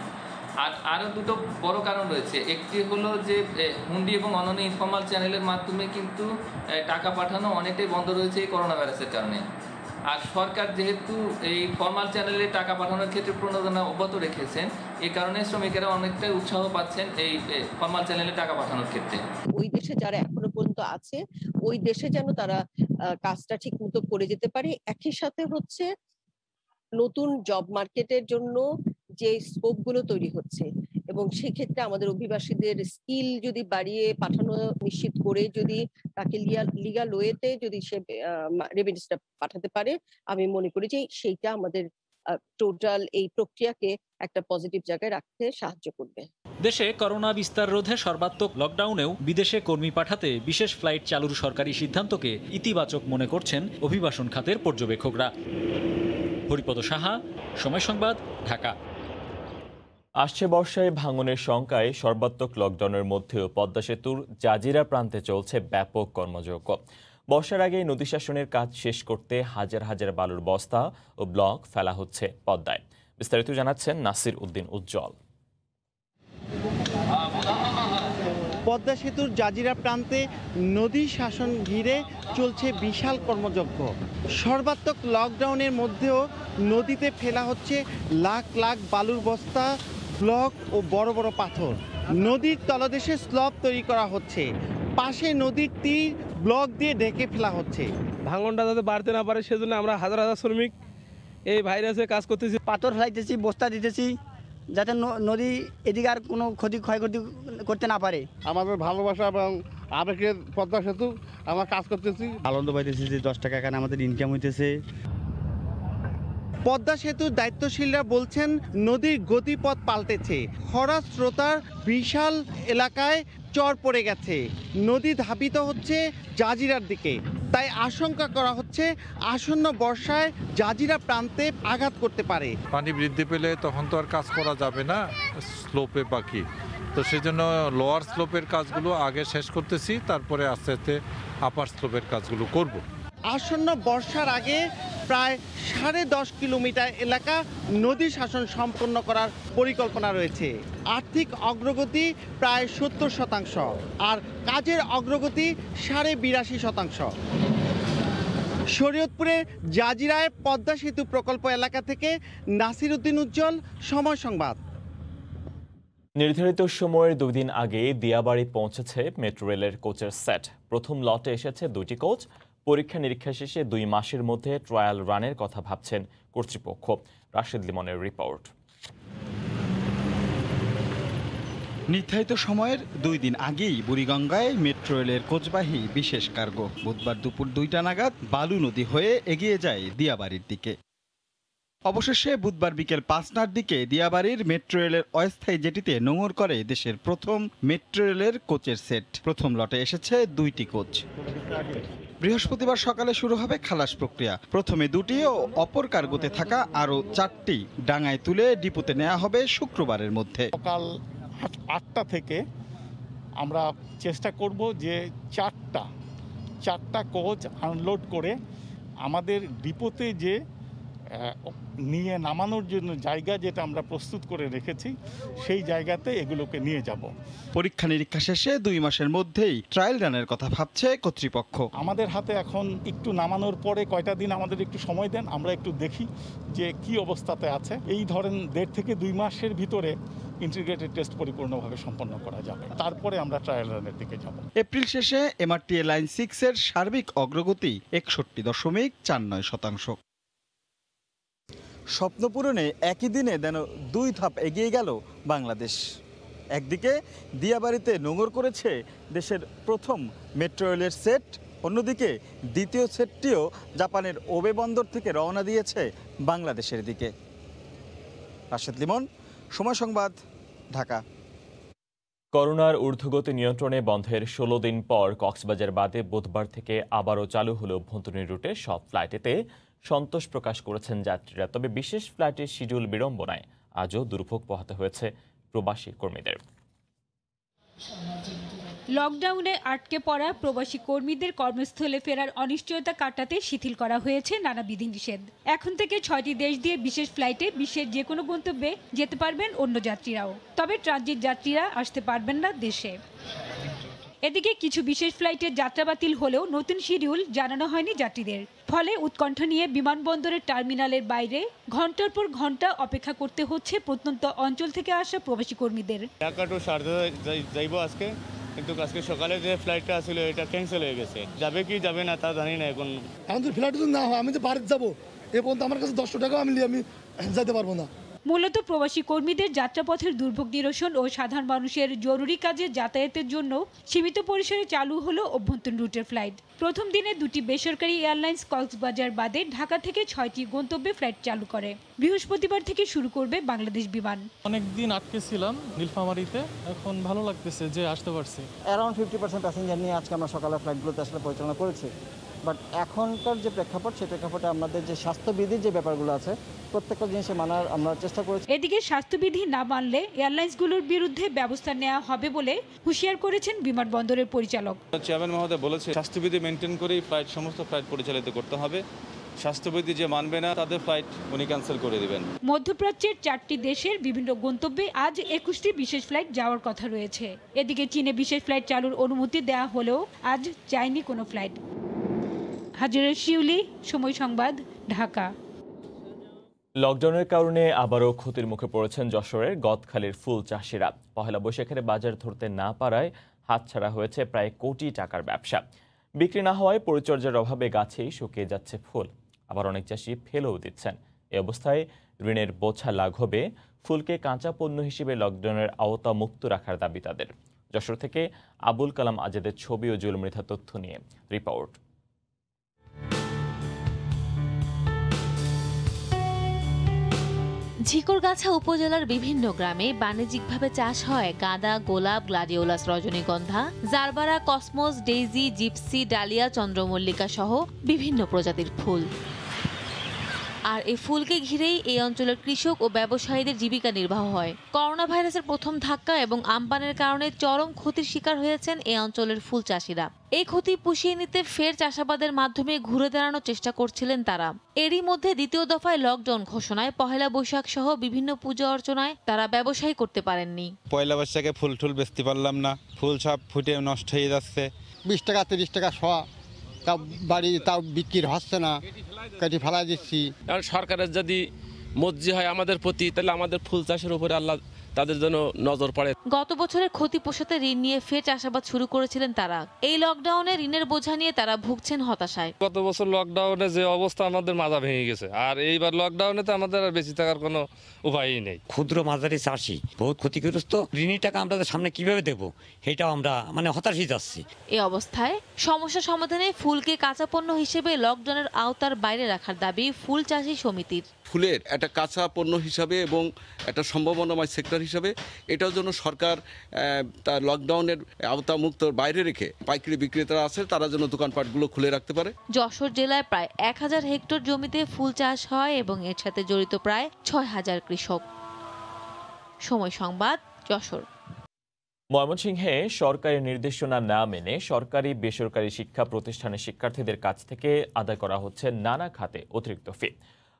আর আরও দুটো বড় কারণ রয়েছে। একটি হলো যে হুন্ডি এবং অন্যান্য ইনফর্মাল চ্যানেলের মাধ্যমে কিন্তু টাকা পাঠানো অনেকটাই বন্ধ রয়েছে এই করোনা ভাইরাসের কারণে। আর সরকার যেহেতু এই ফর্মাল চ্যানেলে টাকা পাঠানোর ক্ষেত্রে প্রণোদনা অব্যাহত রেখেছেন, এই কারণে শ্রমিকেরা অনেকটাই উৎসাহ পাচ্ছেন এই ফর্মাল চ্যানেলে টাকা পাঠানোর ক্ষেত্রে। ওই দেশে যারা এখনো পর্যন্ত আছে ওই দেশে যেন তারা কাজটা ঠিক মতো করে যেতে পারে। একই সাথে হচ্ছে নতুন জব মার্কেটের জন্য যে স্কোপ গুলো তৈরি হচ্ছে এবং সেক্ষেত্রে আমাদের অভিবাসীদের স্কিল যদি বাড়িয়ে পাঠানো নিশ্চিত করে যদি তাকে লিগাল ওয়েতে যদি সে রেমিটেন্সটা পাঠাতে পারে, আমি মনে করি যে সেইটা আমাদের টোটাল এই প্রক্রিয়াকে একটা পজিটিভ জায়গায় রাখতে সাহায্য করবে। দেশে করোনা বিস্তার রোধে সর্বাত্মক লকডাউনেও বিদেশে কর্মী পাঠাতে বিশেষ ফ্লাইট চালুর সরকারি সিদ্ধান্তকে ইতিবাচক মনে করছেন অভিবাসন খাতের পর্যবেক্ষকরা। হরিপদ সাহা, সময় সংবাদ, ঢাকা। আসছে বর্ষায় ভাঙনের শঙ্কায় সর্বাত্মক লকডাউনের মধ্যেও পদ্মা সেতুর জাজিরা প্রান্তে চলছে ব্যাপক কর্মযজ্ঞ। বর্ষার আগে নদী শাসনের কাজ শেষ করতে হাজার হাজার বালুর বস্তা ও ব্লক ফেলা হচ্ছে পদ্মায়। বিস্তারিত জানাচ্ছেন নাসির উদ্দিন উজ্জ্বল। পদ্মা সেতুর জাজিরা প্রান্তে নদী শাসন ঘিরে চলছে বিশাল কর্মযজ্ঞ। সর্বাত্মক লকডাউনের মধ্যেও নদীতে ফেলা হচ্ছে লাখ লাখ বালুর বস্তা, ব্লক ও বড় বড় পাথর। নদীর তলদেশে স্লব তৈরি করা হচ্ছে, পাশে নদীর তীর ব্লক দিয়ে ঢেকে ফেলা হচ্ছে। ভাঙনটা যাতে বাড়তে না পারে সেজন্য আমরা হাজার হাজার শ্রমিক এই ভাইরাসে কাজ করতেছি। পাথর ফেলাইতেছি, বস্তা দিতেছি, যাতে নদী এদিকে আর কোনো ক্ষয়ক্ষতি করতে না পারে। আমাদের ভালোবাসা এবং আবেগের পদ্মা সেতু আমরা কাজ করতেছি, আনন্দ পাইতেছি যে 10 টাকা এখানে আমাদের ইনকাম হইতেছে। পদ্মা সেতুর দায়িত্বশীলরা বলছেন নদীর গতিপথ পাল্টেছে, খরা স্রোতার বিশাল এলাকায় চর পড়ে গেছে, নদী ধাবিত হচ্ছে জাজিরার দিকে। তাই আশঙ্কা করা হচ্ছে আসন্ন বর্ষায় জাজিরা প্রান্তে আঘাত করতে পারে। পানি বৃদ্ধি পেলে তখন তো আর কাজ করা যাবে না, স্লোপে বাকি, তো সেজন্য লোয়ার স্লোপের কাজগুলো আগে শেষ করতেছি, তারপরে আস্তে আস্তে আপার স্লোপের কাজগুলো করব। আসন্ন বর্ষার আগে প্রায় 10.5 কিলোমিটার এলাকা নদী শাসন সম্পন্ন করার পরিকল্পনা রয়েছে। আর্থিক অগ্রগতি প্রায় 70%, আর কাজের অগ্রগতি 82.5%। শরীয়তপুরের জাজিরায় পদ্মা সেতু প্রকল্প এলাকা থেকে নাসির উদ্দিন উজ্জ্বল, সময় সংবাদ। নির্ধারিত সময়ের 2 দিন আগে দিয়াবাড়ি পৌঁছেছে মেট্রো রেলের কোচের সেট। প্রথম লটে এসেছে 2টি কোচ। পরীক্ষা নিরীক্ষা শেষে 2 মাসের মধ্যে ট্রায়াল রানের কথা ভাবছেন কর্তৃপক্ষ। রাশেদ লিমনের রিপোর্ট। নির্ধারিত সময়ের 2 দিন আগেই বুড়িগঙ্গায় মেট্রো রেলের কোচবাহী বিশেষ কার্গো বুধবার দুপুর 2টা নাগাদ বালু নদী হয়ে এগিয়ে যায় দিয়াবাড়ির দিকে। অবশেষে বুধবার বিকেল 5টার দিকে দিয়াবাড়ির মেট্রো রেলের অস্থায়ী জেটিতে নোঙর করে দেশের প্রথম মেট্রো রেলের কোচের সেট। প্রথম লটে এসেছে 2টি কোচ। বৃহস্পতিবার সকালে শুরু হবে খালাস প্রক্রিয়া। প্রথমে 2টি ও অপর কার্গোতে থাকা আরও 4টি ডাঙায় তুলে ডিপোতে নেওয়া হবে শুক্রবারের মধ্যে। সকাল 8টা থেকে আমরা চেষ্টা করব যে 4টা কোচ আনলোড করে আমাদের ডিপোতে যে নিয়ে নামানোর জন্য জায়গা যেটা আমরা প্রস্তুত করে রেখেছি সেই জায়গাতে এগুলোকে নিয়ে যাব। পরীক্ষা নিরীক্ষা শেষে 2 মাসের মধ্যেই ট্রায়াল রানের কথা ভাবছে কর্তৃপক্ষ। আমাদের হাতে এখন একটু নামানোর পরে কয়টা দিন আমাদের একটু সময় দেন, আমরা একটু দেখি যে কি অবস্থাতে আছে। এই ধরেন 1.5 থেকে 2 মাসের ভিতরে ইন্টিগ্রেটেড টেস্ট পরিপূর্ণভাবে সম্পন্ন করা যাবে, তারপরে আমরা ট্রায়াল রানের দিকে যাব। এপ্রিল শেষে এমআরটিএ লাইন 6 এর সার্বিক অগ্রগতি 61.49%। স্বপ্ন পূরণে একই দিনে যেন 2 ধাপ এগিয়ে গেল বাংলাদেশ। একদিকে দিয়াবাড়িতে নোঙর করেছে দেশের প্রথম মেট্রো রেলের সেট, অন্যদিকে দ্বিতীয় সেটটিও জাপানের ওবে বন্দর থেকে রওনা দিয়েছে বাংলাদেশের দিকে। রাশেদ লিমন, সময় সংবাদ, ঢাকা। করোনার ঊর্ধ্বগতি নিয়ন্ত্রণে বন্ধের 16 দিন পর কক্সবাজার বাদে বুধবার থেকে আবারও চালু হলো অভ্যন্তরীণ রুটে সব ফ্লাইটেতে সন্তোষ প্রকাশ করেছেন যাত্রীরা। তবে বিশেষ ফ্লাইটের শিডিউল বিড়ম্বনায় আজও দুর্ভোগ পোহাতে হয়েছে প্রবাসী কর্মীদের। লকডাউনে আটকে পড়া প্রবাসী কর্মীদের কর্মস্থলে ফেরার অনিশ্চয়তা কাটাতে শিথিল করা হয়েছে নানা বিধিনিষেধ। এখন থেকে 6টি দেশ দিয়ে বিশেষ ফ্লাইটে বিশ্বের যে কোনো গন্তব্যে যেতে পারবেন অন্য যাত্রীরাও। তবে ট্রানজিট যাত্রীরা আসতে পারবেন না দেশে। এদিকে কিছু বিশেষ ফ্লাইটের যাত্রা বাতিল হলেও নতুন শিডিউল জানানো হয়নি যাত্রীদের। ফলে উৎকণ্ঠা নিয়ে বিমানবন্দরের টার্মিনালের বাইরে ঘন্টার পর ঘন্টা অপেক্ষা করতে হচ্ছে প্রত্যন্ত অঞ্চল থেকে আসা প্রবাসী কর্মীদের। ঢাকা টু শারজা যাইব আজকে, কিন্তু আজকে সকালে যে ফ্লাইটটা আসলে এটা ক্যান্সেল হয়ে গেছে। যাবে কি যাবে না তা জানি না। এখন আমাদের ফ্লাইট যদি না হয় আমি যে ভারত যাবো, এ পর্যন্ত আমার কাছে 10 টাকা আমি যেতে পারবো না। মূলত প্রবাসী কর্মীদের যাত্রাপথের দুর্ভোগ নিরসন ও সাধারণ মানুষের জরুরি কাজে যাতায়াতের জন্য সীমিত পরিসরে চালু হলো অভ্যন্তরীণ রুটের ফ্লাইট। প্রথম দিনে 2টি বেসরকারি এয়ারলাইন্স কক্সবাজার বাদে ঢাকা থেকে 6টি গন্তব্যে ফ্লাইট চালু করে। বৃহস্পতিবার থেকে শুরু করবে বাংলাদেশ বিমান। অনেকদিন আটকে ছিলাম নীলফামারীতে, এখন ভালো লাগতেছে যে আসতে পারছি। অ্যারাউন্ড 50% প্যাসেঞ্জার নিয়ে আজকে আমরা সকালে ফ্লাইটগুলোতে আসলে পরিচালনা করেছি। বাট এখনকার যে প্রেক্ষাপট সেই প্রেক্ষাপটে আমাদের যে স্বাস্থ্যবিধির যে ব্যাপারগুলো আছে প্রত্যেকটা জিনিসে মানার আমরা চেষ্টা করেছি। এদিকে স্বাস্থ্যবিধি না মানলে এয়ারলাইন্সগুলোর বিরুদ্ধে ব্যবস্থা নেওয়া হবে বলে হুঁশিয়ার করেছেন বিমানবন্দরের পরিচালক। চেয়ারম্যান মহোদয় বলেছে স্বাস্থ্যবিধি মেনটেন করেই সমস্ত ফ্লাইট পরিচালিত করতে হবে। স্বাস্থ্যবিধি যে মানবে না তাদের ফ্লাইট উনি ক্যান্সেল করে দিবেন। মধ্যপ্রাচ্যের 4টি দেশের বিভিন্ন গন্তব্যে আজ 21টি বিশেষ ফ্লাইট যাওয়ার কথা রয়েছে। এদিকে চীনে বিশেষ ফ্লাইট চালুর অনুমতি দেওয়া হলেও আজ যায়নি কোনো ফ্লাইট। হাজিরা শিউলি, সময় সংবাদ, ঢাকা। লকডাউনের কারণে আবারও ক্ষতির মুখে পড়েছেন যশোরের গদখালির ফুল চাষিরা। পহেলা বৈশাখের বাজার ধরতে না পারায় হাতছাড়া হয়েছে প্রায় কোটি টাকার ব্যবসা। বিক্রি না হওয়ায় পরিচর্যার অভাবে গাছেই শুকিয়ে যাচ্ছে ফুল। আবার অনেক চাষি ফেলেও দিচ্ছেন। এ অবস্থায় ঋণের বোঝা লাঘবে ফুলকে কাঁচা পণ্য হিসেবে লকডাউনের আওতা মুক্ত রাখার দাবি তাদের। যশোর থেকে আবুল কালাম আজাদের ছবি ও জুয়েল মৃধা তথ্য নিয়ে রিপোর্ট। ঝিকরগাছা উপজেলার বিভিন্ন গ্রামে বাণিজ্যিকভাবে চাষ হয় গাঁদা, গোলাপ, গ্লাডিওলাস, রজনীগন্ধা, gerbera, cosmos, daisy, gypsy, dahlia, চন্দ্রমল্লিকা সহ বিভিন্ন প্রজাতির ফুল। আর এই ফুলকে ঘিরেই এই অঞ্চলের কৃষক ও ব্যবসায়ীদের জীবিকা নির্বাহ হয়। করোনা ভাইরাসের প্রথম ধাক্কা এবং আমপানের কারণে চরম ক্ষতির শিকার হয়েছেন এই অঞ্চলের ফুল চাষিরা। এই ক্ষতি পুষিয়ে নিতে ফের চাষাবাদের মাধ্যমে ঘুরে দাঁড়ানোর চেষ্টা করছিলেন তারা। এরই মধ্যে দ্বিতীয় দফায় লকডাউন ঘোষণায় পহেলা বৈশাখ সহ বিভিন্ন পূজা অর্চনায় তারা ব্যবসায়ী করতে পারেননি। পয়লা বৈশাখে ফুল বেচতে পারলাম না, ফুল সব ফুটে নষ্ট হয়ে যাচ্ছে। 20 টাকা 30 টাকা শোয়া, তাও বাড়ি তাও বিক্রি হচ্ছে না, কেটে ফেলা দিচ্ছি। সরকারের যদি মর্জি হয় আমাদের প্রতি, তাহলে আমাদের ফুল চাষের উপরে আল্লাহ তাদের জন্য নজর পড়ে। গত বছরের ক্ষতি পোষাতে ঋণ নিয়ে ফের চাষাবাদ শুরু করেছিলেন তারা। এই লকডাউনে ঋণের বোঝা নিয়ে তারা ভুগছেন হতাশায়। গত বছর লকডাউনে যে অবস্থা আমাদের মাজা ভেঙে গেছে, আর এইবার লকডাউনে তো আমাদের আর বেঁচে থাকার কোনো উপায়ই নেই। ক্ষুদ্র মাঝারি চাষি বহুত ক্ষতিগ্রস্ত। ঋণের টাকা আমরা সামনে কিভাবে দেব, সেটাও আমরা হতাশই যাচ্ছি। এই অবস্থায় সমস্যা সমাধানে ফুলকে কাঁচা পণ্য হিসেবে লকডাউনের আওতার বাইরে রাখার দাবি ফুল চাষি সমিতির। ফুলের একটা কাঁচা পণ্য হিসাবে এবং একটা সম্ভাবনাময় সেক্টর হিসাবে এটার জন্য সরকার তার লকডাউনের আওতা মুক্ত বাইরে রেখে পাইকারি বিক্রেতারা আছে তারা যেন দোকানপাটগুলো খুলে রাখতে পারে। যশোর জেলায় প্রায় 1000 হেক্টর জমিতে ফুল চাষ হয় এবং এর সাথে জড়িত প্রায় 6000 কৃষক। সময় সংবাদ, যশোর। ময়মনসিংহে সরকারি নির্দেশনা না মেনে সরকারি বেসরকারি শিক্ষা প্রতিষ্ঠানের শিক্ষার্থীদের কাছ থেকে আদায় করা হচ্ছে নানা খাতে অতিরিক্ত ফি।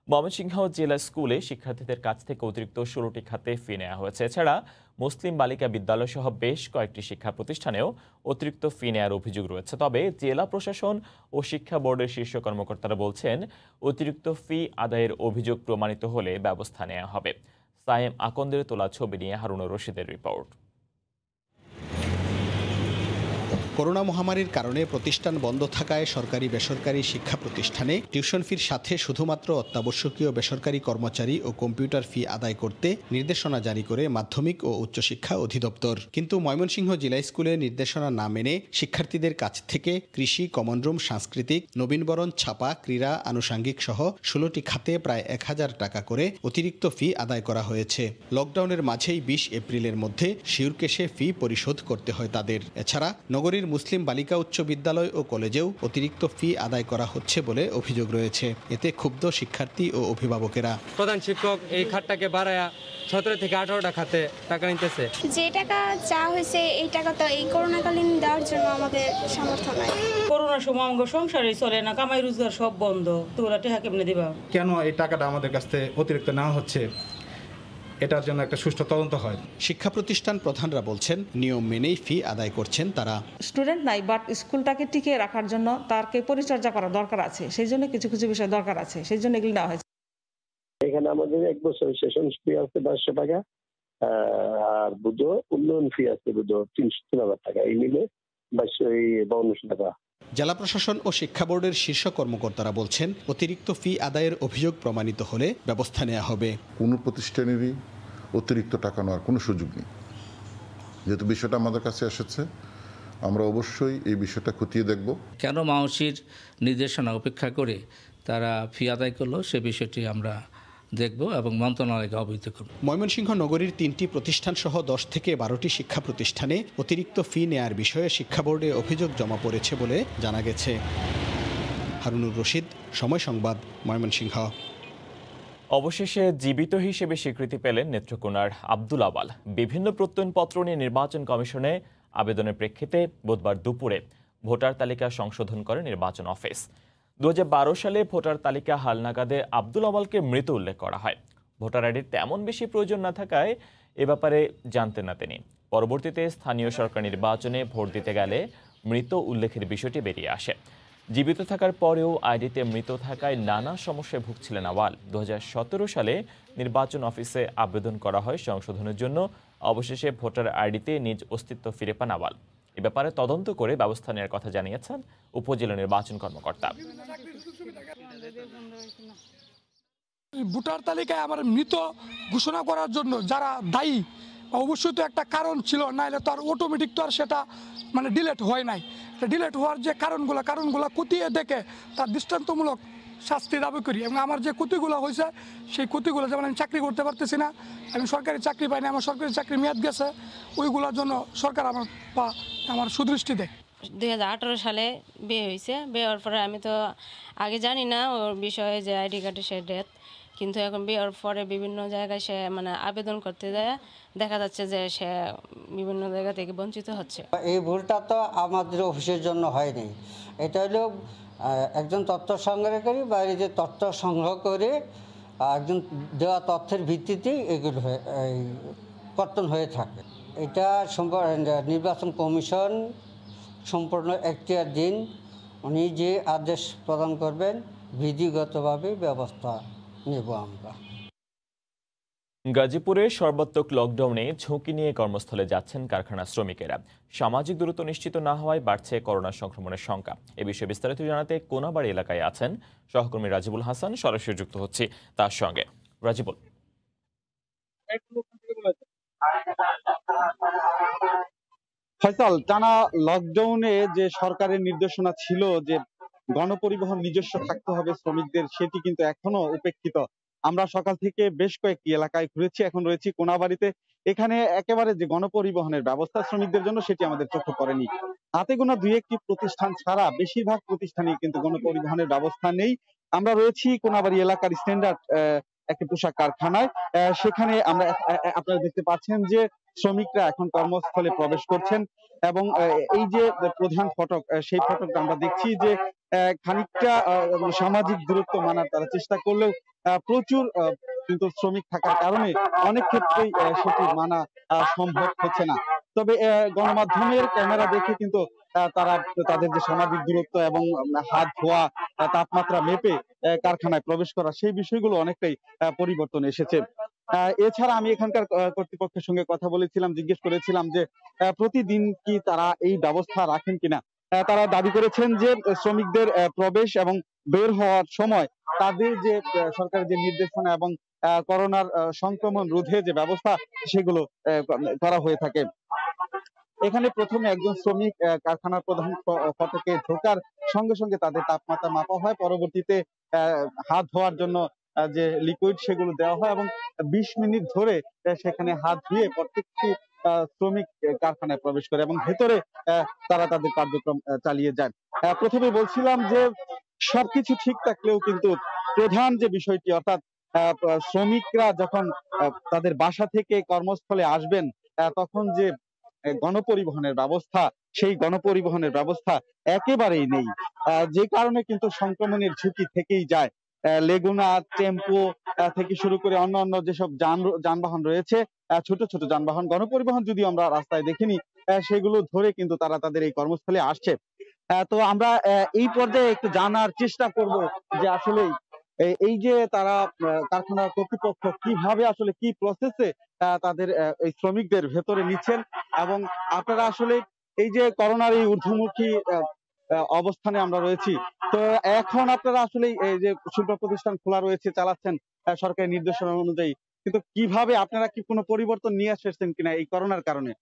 ময়মনসিংহ জেলা স্কুলে শিক্ষার্থীদের কাছ থেকে অতিরিক্ত 16টি খাতে ফি নেওয়া হয়েছে। এছাড়া মুসলিম বালিকা বিদ্যালয় সহ বেশ কয়েকটি শিক্ষা প্রতিষ্ঠানেও অতিরিক্ত ফি নেওয়ার অভিযোগ রয়েছে। তবে জেলা প্রশাসন ও শিক্ষা বোর্ডের শীর্ষ কর্মকর্তারা বলছেন, অতিরিক্ত ফি আদায়ের অভিযোগ প্রমাণিত হলে ব্যবস্থা নেওয়া হবে। সায়েম আকন্দের তোলা ছবি নিয়ে হারুনুর রশিদের রিপোর্ট। করোনা মহামারীর কারণে প্রতিষ্ঠান বন্ধ থাকায় সরকারি বেসরকারি শিক্ষা প্রতিষ্ঠানে টিউশন ফির সাথে শুধুমাত্র অত্যাবশ্যকীয় বেসরকারি কর্মচারী ও কম্পিউটার ফি আদায় করতে নির্দেশনা জারি করে মাধ্যমিক ও উচ্চশিক্ষা অধিদপ্তর। কিন্তু ময়মনসিংহ জেলা স্কুলে নির্দেশনা না মেনে শিক্ষার্থীদের কাছ থেকে কৃষি, কমন রুম, সাংস্কৃতিক, নবীনবরণ, ছাপা, ক্রীড়া, আনুষাঙ্গিক সহ 16টি খাতে প্রায় 1000 টাকা করে অতিরিক্ত ফি আদায় করা হয়েছে। লকডাউনের মাঝেই 20 এপ্রিলের মধ্যে শিউরকেশে ফি পরিশোধ করতে হয় তাদের। এছাড়া নগরীর মুসলিম বালিকা উচ্চ বিদ্যালয় ও কলেজেও অতিরিক্ত ফি আদায় করা হচ্ছে বলে অভিযোগ রয়েছে। এতে ক্ষুব্ধ শিক্ষার্থী ও অভিভাবকেরা। প্রধান শিক্ষক এই খাতটাকে বাড়ায়া 17 থেকে 18টা খাতে টাকা নিতেছে। যে টাকা চা হয়েছে এই টাকা তো এই করোনাকালীন দেওয়ার জন্য আমাদের সামর্থ্য নাই। করোনার সময় আমাদের সংসারে চলে না, কামাই রোজগার সব বন্ধ, তোরা টাকা কেমনে দিবা? কেন এই টাকাটা আমাদের কাছ থেকে অতিরিক্ত নেওয়া হচ্ছে, এটার জন্য একটা সুষ্ঠু তদন্ত হয়। শিক্ষা প্রতিষ্ঠান প্রধানরা বলছেন, নিয়ম মেনেই ফি আদায় করছেন তারা। স্টুডেন্ট নাই, বাট স্কুলটাকে টিকিয়ে রাখার জন্য তারকে পরিচর্যা করা দরকার আছে, সেই জন্য কিছু কিছু বিষয় দরকার আছে, সেই জন্য এগুলো নেওয়া হয়েছে। এখানে আমাদের 1 বছর সেশন ফি আছে 500 টাকা, আর বুঝো উন্নয়ন ফি আছে বুঝো 3000 টাকা, এই মিলে 5200 টাকা। জেলা প্রশাসন ও শিক্ষা বোর্ডের শীর্ষ কর্মকর্তারা বলছেন, অতিরিক্ত ফি আদায়ের অভিযোগ প্রমাণিত হলে ব্যবস্থা নেওয়া হবে। কোনো প্রতিষ্ঠানেরই অতিরিক্ত টাকা নেওয়ার কোনো সুযোগ নেই। যেহেতু বিষয়টা আমাদের কাছে এসেছে, আমরা অবশ্যই এই বিষয়টা খতিয়ে দেখব। কেন মাউসির নির্দেশনা উপেক্ষা করে তারা ফি আদায় করলো সে বিষয়টি আমরা দেখব এবং মন্ত্রণালয়কে অবহিত করব। ময়মনসিংহ নগরীর 3টি প্রতিষ্ঠান সহ 10 থেকে 12টি শিক্ষা প্রতিষ্ঠানে অতিরিক্ত ফি নেয়ার বিষয়ে শিক্ষা বোর্ডে অভিযোগ জমা পড়েছে বলে জানা গেছে। হারুনুর রশিদ, সময় সংবাদ, ময়মনসিংহ। অবশেষে জীবিত হিসেবে স্বীকৃতি পেলেন নেত্রকোনার আব্দুল আওয়াল। বিভিন্ন প্রত্যয়নপত্র নিয়ে নির্বাচন কমিশনে আবেদনের প্রেক্ষিতে বুধবার দুপুরে ভোটার তালিকা সংশোধন করে নির্বাচন অফিস। 2012 সালে ভোটার তালিকা হালনাগাদে আব্দুল আওয়ালকে মৃত উল্লেখ করা হয়। ভোটার আইডির তেমন বেশি প্রয়োজন না থাকায় এ ব্যাপারে জানতেন না তিনি। পরবর্তীতে স্থানীয় সরকার নির্বাচনে ভোট দিতে গেলে মৃত উল্লেখের বিষয়টি বেরিয়ে আসে। জীবিত থাকার পরেও আইডিতে মৃত থাকায় নানা সমস্যায় ভুগছিলেন আওয়াল। 2017 সালে নির্বাচন অফিসে আবেদন করা হয় সংশোধনের জন্য। অবশেষে ভোটার আইডিতে নিজ অস্তিত্ব ফিরে পান আওয়াল। এ ব্যাপারে তদন্ত করে ব্যবস্থা নেওয়ার কথা জানিয়েছেন উপজেলা নির্বাচন কর্মকর্তা। ভোটার তালিকায় আমার মৃত ঘোষণা করার জন্য যারা দায়ী, অবশ্যই তো একটা কারণ ছিল, নাহলে তো আর অটোমেটিক তো আর সেটা ডিলেট হয় নাই। ডিলেট হওয়ার যে কারণগুলো খতিয়ে দেখে তার দৃষ্টান্তমূলক শাস্তি দাবি করি। এবং আমার যে ক্ষতিগুলো হয়েছে সেই ক্ষতিগুলো, যেমন আমি চাকরি করতে পারতেছি না, আমি সরকারি চাকরি পাইনি, আমার সরকারি চাকরি মেয়াদ গেছে, ওইগুলোর জন্য সরকার আমার সুদৃষ্টি দেয়। 2018 সালে বিয়ে হয়েছে। বিয়ে হওয়ার পরে আমি তো আগে জানি না ওর বিষয়ে যে আইডি কার্ডে সে ডেথ, কিন্তু এখন বিয়ে হওয়ার পরে বিভিন্ন জায়গায় সে আবেদন করতে যায়, দেখা যাচ্ছে যে সে বিভিন্ন জায়গা থেকে বঞ্চিত হচ্ছে। এই ভুলটা তো আমাদের অফিসের জন্য হয়নি, এটা হলো একজন তথ্য সংগ্রহকারী বা এই যে তথ্য সংগ্রহ করে একজন দেওয়া তথ্যের ভিত্তিতেই এগুলো কর্তন হয়ে থাকে। এটা নির্বাচন কমিশন সম্পূর্ণ এখতিয়ার দিন, উনি যে আদেশ প্রদান করবেন বিধিগতভাবে ব্যবস্থা নেব আমরা। গাজীপুরে সর্বাত্মক লকডাউনে ঝুঁকি নিয়ে কর্মস্থলে যাচ্ছেন কারখানা শ্রমিকেরা। সামাজিক দূরত্ব নিশ্চিত না হওয়ায় বাড়ছে করোনা সংক্রমণের শঙ্কা। এ বিষয়ে বিস্তারিত জানাতে কোনাবাড়ি এলাকায় আছেন সহকর্মী রাজিবুল হাসান। সরাসরি যুক্ত হচ্ছি তার সঙ্গে। রাজিবুল, ফয়সাল, টানা লকডাউনে যে সরকারের নির্দেশনা ছিল যে গণপরিবহন নিজস্ব থাকতে হবে শ্রমিকদের, সেটি কিন্তু এখনো উপেক্ষিত। আমরা সকাল থেকে বেশ কয়েকটি এলাকায় ঘুরেছি, এখন রয়েছি কোনাবাড়িতে। এখানে একেবারে যে গণপরিবহনের ব্যবস্থা শ্রমিকদের জন্য সেটি আমাদের চোখে পড়েনি। হাতে গোনা দুই একটি প্রতিষ্ঠান ছাড়া বেশিরভাগ প্রতিষ্ঠানেই কিন্তু গণপরিবহনের ব্যবস্থা নেই। আমরা রয়েছি কোনাবাড়ি এলাকার স্ট্যান্ডার্ড একটি পোশাক কারখানায়। সেখানে আমরা আপনারা দেখতে পাচ্ছেন যে শ্রমিকরা এখন কর্মস্থলে প্রবেশ করছেন এবং এই যে প্রধান ফটক, সেই ফটকটা আমরা দেখছি যে খানিকটা সামাজিক দূরত্ব মানার তারা চেষ্টা করলেও প্রচুর কিন্তু শ্রমিক থাকার কারণে অনেক ক্ষেত্রেই সেটি মানা সম্ভব হচ্ছে না। তবে গণমাধ্যমের ক্যামেরা দেখে কিন্তু তারা তাদের যে সামাজিক দূরত্ব এবং হাত ধোয়া, তাপমাত্রা মেপে কারখানায় প্রবেশ করা, সেই বিষয়গুলো অনেকটাই পরিবর্তন এসেছে। এছাড়া আমি এখানকার কর্তৃপক্ষের সঙ্গে কথা বলেছিলাম, জিজ্ঞেস করেছিলাম যে প্রতিদিন কি তারা এই ব্যবস্থা রাখেন কিনা। তারা দাবি করেছেন যে শ্রমিকদের প্রবেশ এবং বের হওয়ার সময় তাদের যে সরকারের যে নির্দেশনা এবং করোনার সংক্রমণ রোধে যে ব্যবস্থা, সেগুলো করা হয়ে থাকে। এখানে প্রথমে একজন শ্রমিক কারখানার প্রধান ফটকে ঢোকার সঙ্গে সঙ্গে তাদের তাপমাত্রা মাপা হয়, পরবর্তীতে হাত ধোয়ার জন্য যে লিকুইড সেগুলো দেওয়া হয় এবং 20 মিনিট ধরে সেখানে হাত ধুয়ে প্রত্যেকটি শ্রমিক কারখানায় প্রবেশ করে এবং ভেতরে তারা তাদের কার্যক্রম চালিয়ে যায়। প্রথমে বলছিলাম যে সবকিছু ঠিক থাকলেও কিন্তু প্রধান যে বিষয়টি, অর্থাৎ শ্রমিকরা যখন তাদের বাসা থেকে কর্মস্থলে আসবেন তখন যে গণপরিবহনের ব্যবস্থা, সেই গণপরিবহনের ব্যবস্থা একেবারেই নেই, যে কারণে কিন্তু সংক্রমণের ঝুঁকি থেকেই যায়। লেগুনা, টেম্পো থেকে শুরু করে অন্যান্য যেসব যানবাহন রয়েছে, ছোট ছোট যানবাহন, গণপরিবহন যদি আমরা রাস্তায় দেখিনি, সেগুলো ধরে কিন্তু তারা তাদের এই কর্মস্থলে আসছে। তো আমরা এই পর্যায়ে একটু জানার চেষ্টা করব যে আসলে এই যে তারা কারখানার কর্তৃপক্ষ কিভাবে আসলে কি প্রসেসে তাদের এই শ্রমিকদের ভেতরে নিচ্ছেন, এবং আপনারা আসলে এই যে করোনার এই ঊর্ধ্বমুখী অবস্থানে আমরা রয়েছি, তো এখন আপনারা আসলে এই যে শিল্প প্রতিষ্ঠান খোলা রয়েছে, চালাচ্ছেন সরকারি নির্দেশনা অনুযায়ী, কিন্তু কিভাবে আপনারা কি কোনো পরিবর্তন নিয়ে এসেছেন কিনা এই করোনার কারণে?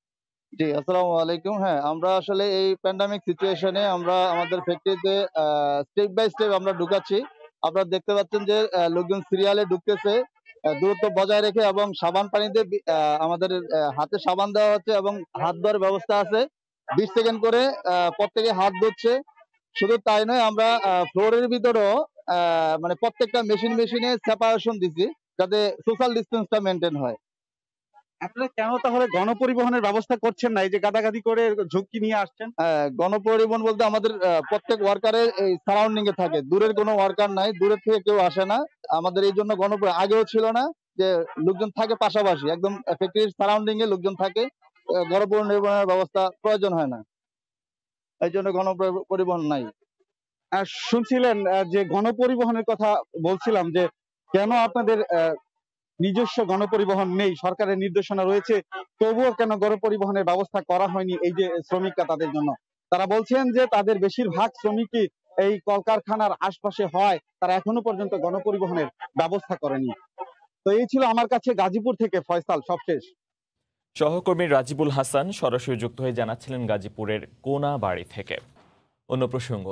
জি, আসসালামু আলাইকুম। হ্যাঁ, আমরা আসলে এই প্যান্ডামিক সিচুয়েশনে আমরা আমাদের ফ্যাক্টরিতে স্টেপ বাই স্টেপ আমরা ঢুকাচ্ছি। আপনারা দেখতে পাচ্ছেন যে লোকজন সিরিয়ালে ঢুকতেছে, দূরত্ব বজায় রেখে, এবং সাবান পানিতে আমাদের হাতে সাবান দেওয়া হচ্ছে এবং হাত ধোয়ার ব্যবস্থা আছে। 20 সেকেন্ড করে প্রত্যেকে হাত ধুচ্ছে। শুধু তাই নয়, আমরা ফ্লোরের ভিতরেও মানে প্রত্যেকটা মেশিনে সেপারেশন দিছি যাতে সোশ্যাল ডিস্টেন্সটা মেনটেন হয়। আপনারা কেন তাহলে গণপরিবহনের ব্যবস্থা করছেন না? এই যে গাদাগাদি করে ঝুঁকি নিয়ে আসছেন। গণপরিবহন বলতে আমাদের প্রত্যেক ওয়ার্কারের এই সারাউন্ডিং এ থাকে, দূরের কোনো ওয়ার্কার নাই, দূরের থেকে কেউ আসে না। আমাদের এই জন্য আগেও ছিল না যে লোকজন থাকে পাশাপাশি, একদম ফ্যাক্টরির সারাউন্ডিং এ লোকজন থাকে, গণপরিবহনের ব্যবস্থা প্রয়োজন হয় না, এই জন্য গণপরিবহন নাই। শুনছিলেন যে গণপরিবহনের কথা বলছিলাম, যে কেন আপনাদের নিজস্ব গণপরিবহন নেই, সরকারের নির্দেশনা রয়েছে, তবুও কেন গণপরিবহনের ব্যবস্থা করা হয়নি এই যে শ্রমিকরা তাদের জন্য। তারা বলছেন যে তাদের বেশিরভাগ শ্রমিকই এই কলকারখানার আশপাশে হয়, তারা এখনো পর্যন্ত গণপরিবহনের ব্যবস্থা করেনি। তো এই ছিল আমার কাছে গাজীপুর থেকে ফয়সাল সবশেষ। সহকর্মী রাজিবুল হাসান সরাসরি যুক্ত হয়ে জানাচ্ছিলেন গাজীপুরের কোনা বাড়ি থেকে। অন্য প্রসঙ্গ,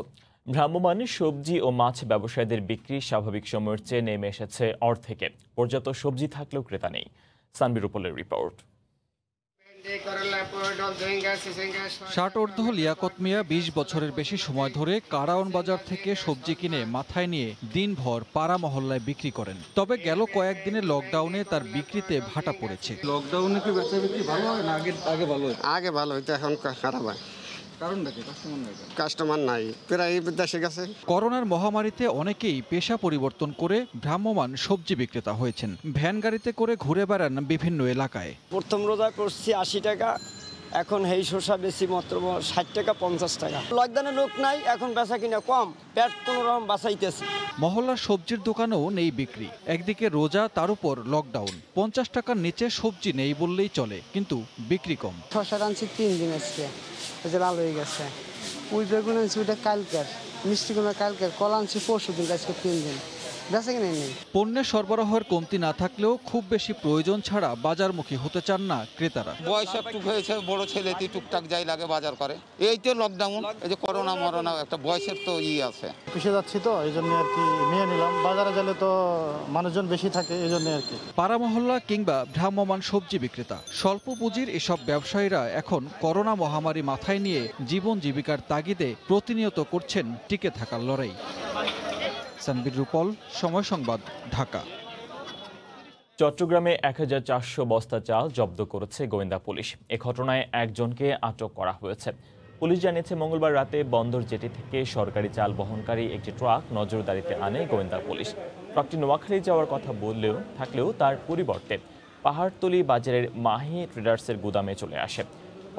ভ্রাম্যমাণ সবজি ও মাছ ব্যবসায়ীদের বিক্রি স্বাভাবিক সময়ের চেয়ে নেমে এসেছে অর্ধেকে। পর্যাপ্ত সবজি থাকলেও ক্রেতা নেই। সানবির উপলের রিপোর্ট। ষাট-ঊর্ধ্ব লিয়াকত মিয়া ২০ বছরের বেশি সময় ধরে কারাওন বাজার থেকে সবজি কিনে মাথায় নিয়ে দিনভর পাড়া মহল্লায় বিক্রি করেন। তবে গেল কয়েকদিনে লকডাউনে তার বিক্রিতে ভাটা পড়েছে। লকডাউনে কি বেচা বিক্রি ভালো হয় না আগে ভালো হয়? আগে ভালো হইতো, এখন খারাপ হয়। কাস্টমার নাই, প্রায় দেশে গেছে। করোনার মহামারীতে অনেকেই পেশা পরিবর্তন করে ভ্রাম্যমাণ সবজি বিক্রেতা হয়েছেন। ভ্যান গাড়িতে করে ঘুরে বেড়ান বিভিন্ন এলাকায়। প্রথম রোজা করছি ৮০ টাকা, এখন এই শসা বেশি মাত্র ৬০ টাকা ৫০ টাকা। লকডাউনে লোক নাই, এখন বেচা কিনা কম, পেট কোনো রকম বাঁচাইতেছে। মহল্লার সবজির দোকানেও নেই বিক্রি। একদিকে রোজা, তার উপর লকডাউন। ৫০ টাকার নিচে সবজি নেই বললেই চলে, কিন্তু বিক্রি কম। শসা আনছি 3 দিন আজকে, লাল হয়ে গেছে। ওই বেগুন আনছি ওইটা কালকের, মিষ্টি কুমড়া কালকের, কলা আনছি পরশু দিন, আজকে 3 দিন। পণ্যের সরবরাহের কমতি না থাকলেও খুব বেশি প্রয়োজন ছাড়া বাজারমুখী হতে চান না ক্রেতারা। বয়স একটু হয়েছে, বড় ছেলেটি টুকটাক যাই লাগে বাজার করে। এই তো লকডাউন, এই যে করোনা মরোনা, একটা বয়সের তো আছে। পিছে যাচ্ছি তো এই জন্য আর কি নিয়ে নিলাম। বাজারে গেলে তো মানুষজন বেশি থাকে, এই জন্য আর কি। পাড়া মহল্লা কিংবা ভ্রাম্যমাণ সবজি বিক্রেতা, স্বল্প পুঁজির এসব ব্যবসায়ীরা এখন করোনা মহামারী মাথায় নিয়ে জীবন জীবিকার তাগিদে প্রতিনিয়ত করছেন টিকে থাকার লড়াই। সানবির রূপল, সময় সংবাদ, ঢাকা। চট্টগ্রামে ১৪০০ বস্তা চাল জব্দ করেছে গোয়েন্দা পুলিশ। এ ঘটনায় একজনকে আটক করা হয়েছে। পুলিশ জানিয়েছে, মঙ্গলবার রাতে বন্দর জেটি থেকে সরকারি চাল বহনকারী একটি ট্রাক নজরদারিতে আনে গোয়েন্দা পুলিশ। ট্রাকটি নোয়াখালী যাওয়ার কথা থাকলেও তার পরিবর্তে পাহাড়তলী বাজারের মাহি ট্রেডার্সের গুদামে চলে আসে।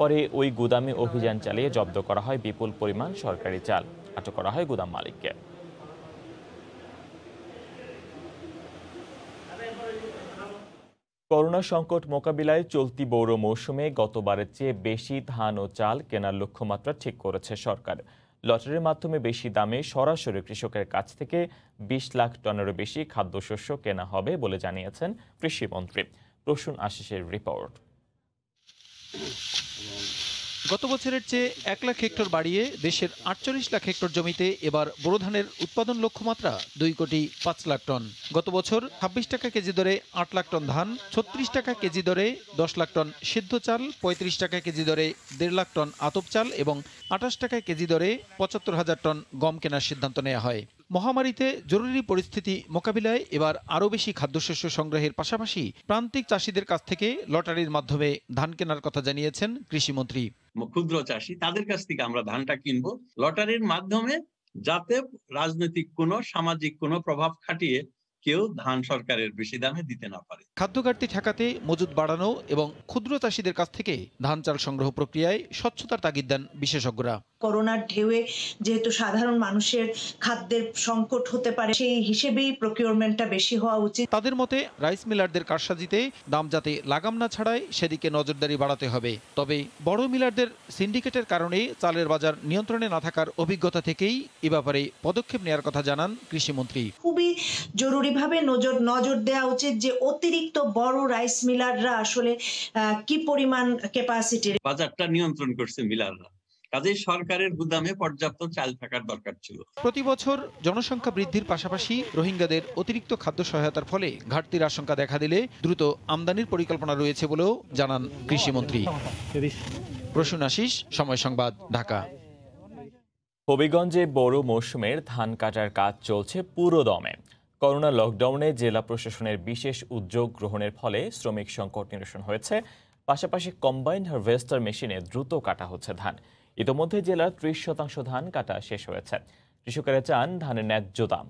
পরে ওই গুদামে অভিযান চালিয়ে জব্দ করা হয় বিপুল পরিমাণ সরকারি চাল। আটক করা হয় গুদাম মালিককে। করোনা সংকট মোকাবিলায় চলতি বৌর মৌসুমে গতবারের চেয়ে বেশি ধান ও চাল কেনার লক্ষ্যমাত্রা ঠিক করেছে সরকার। লটারির মাধ্যমে বেশি দামে সরাসরি কৃষকের কাছ থেকে ২০ লাখ টনেরও বেশি খাদ্যশস্য কেনা হবে বলে জানিয়েছেন কৃষিমন্ত্রী। প্রসূন আশিসের রিপোর্ট। গত বছরের চেয়ে ১ লাখ হেক্টর বাড়িয়ে দেশের ৪৮ লাখ হেক্টর জমিতে এবার বোরো ধানের উৎপাদন লক্ষ্যমাত্রা ২ কোটি ৫ লাখ টন। গত বছর ২৬ টাকা কেজি দরে ৮ লাখ টন ধান, ৩৬ টাকা কেজি দরে ১০ লাখ টন সিদ্ধ চাল, ৩৫ টাকা কেজি দরে ১.৫ লাখ টন আতপ চাল এবং ২৮ টাকা কেজি দরে ৭৫,০০০ টন গম কেনার সিদ্ধান্ত নেওয়া হয়। মহামারীতে জরুরি পরিস্থিতি মোকাবিলায় এবার আরও বেশি খাদ্যশস্য সংগ্রহের পাশাপাশি প্রান্তিক চাষিদের কাছ থেকে লটারির মাধ্যমে ধান কেনার কথা জানিয়েছেন কৃষিমন্ত্রী। ক্ষুদ্র চাষি, তাদের কাছ থেকে আমরা ধানটা কিনবো লটারির মাধ্যমে, যাতে রাজনৈতিক কোনো সামাজিক কোনো প্রভাব খাটিয়ে কেউ ধান সরকারের বেশি দামে দিতে না পারে। খাদ্য ঘাটতি ঠেকাতে মজুদ বাড়ানো এবং ক্ষুদ্র চাষিদের কাছ থেকে ধান চাল সংগ্রহ প্রক্রিয়ায় স্বচ্ছতার তাগিদ দেন বিশেষজ্ঞরা। করোনার ঢেউয়ে যেহেতু সাধারণ মানুষের খাদ্যের সংকট হতে পারে, সেই হিসেবেই প্রকিউরমেন্টটা বেশি হওয়া উচিত। তাদের মতে রাইস মিলারদের কারসাজিতে দাম যাতে লাগাম না ছাড়ায় সেদিকে নজরদারি বাড়াতে হবে। তবে বড় মিলারদের সিন্ডিকেটের কারণে চালের বাজার নিয়ন্ত্রণে না থাকার অভিজ্ঞতা থেকেই এ ব্যাপারে পদক্ষেপ নেওয়ার কথা জানান কৃষিমন্ত্রী। খুবই জরুরিভাবে নজর দেওয়া উচিত যে অতিরিক্ত বড় রাইস মিলাররা আসলে কি পরিমাণ ক্যাপাসিটির বাজারটা নিয়ন্ত্রণ করছে মিলাররা, কাজেই সরকারের গুদামে পর্যাপ্ত চাল থাকার দরকার ছিল। প্রতি বছর জনসংখ্যা বৃদ্ধির পাশাপাশি রোহিঙ্গাদের অতিরিক্ত খাদ্য সহায়তার ফলে ঘাটতির আশঙ্কা দেখা দিলে দ্রুত আমদানির পরিকল্পনা রয়েছে বলেও জানান কৃষিমন্ত্রী। প্রসূন আশিস, সময় সংবাদ, ঢাকা। হবিগঞ্জে বড় মৌসুমের ধান কাটার কাজ চলছে পুরো দমে। করোনা লকডাউনে জেলা প্রশাসনের বিশেষ উদ্যোগ গ্রহণের ফলে শ্রমিক সংকট নিরসন হয়েছে। পাশাপাশি কম্বাইন্ড হারভেস্টার মেশিনে দ্রুত কাটা হচ্ছে ধান। ইতোমধ্যে জেলার ৩০% ধান কাটা শেষ হয়েছে। কৃষকেরা চান ধানের ন্যায্য দাম।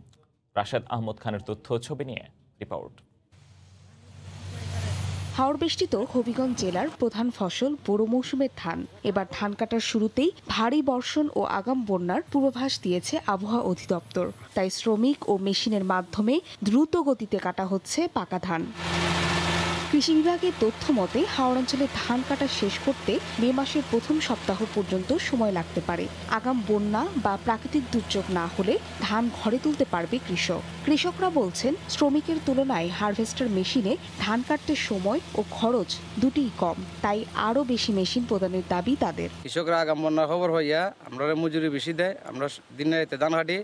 রাশেদ আহমদ খানের তথ্য ছবি নিয়ে রিপোর্ট। হাওর বেষ্টিত হবিগঞ্জ জেলার প্রধান ফসল বোরো মৌসুমের ধান। এবার ধান কাটার শুরুতেই ভারী বর্ষণ ও আগাম বন্যার পূর্বাভাস দিয়েছে আবহাওয়া অধিদপ্তর। তাই শ্রমিক ও মেশিনের মাধ্যমে দ্রুত গতিতে কাটা হচ্ছে পাকা ধান। কৃষি বিভাগের তথ্য মতে হাওর অঞ্চলে ধান কাটা শেষ করতে মে মাসের প্রথম সপ্তাহ পর্যন্ত সময় লাগতে পারে। আগাম বন্যা বা প্রাকৃতিক দুর্যোগ না হলে ধান ঘরে তুলতে পারবে কৃষক। কৃষকরা বলছেন শ্রমিকের তুলনায় হারভেস্টার মেশিনে ধান কাটতে সময় ও খরচ দুটিই কম। তাই আরও বেশি মেশিন প্রদানের দাবি তাদের। কৃষকরা আগাম বন্যার খবর হইয়া আমরা মজুরি বেশি দেয়, আমরা দিনে রাতে ধান কাটি।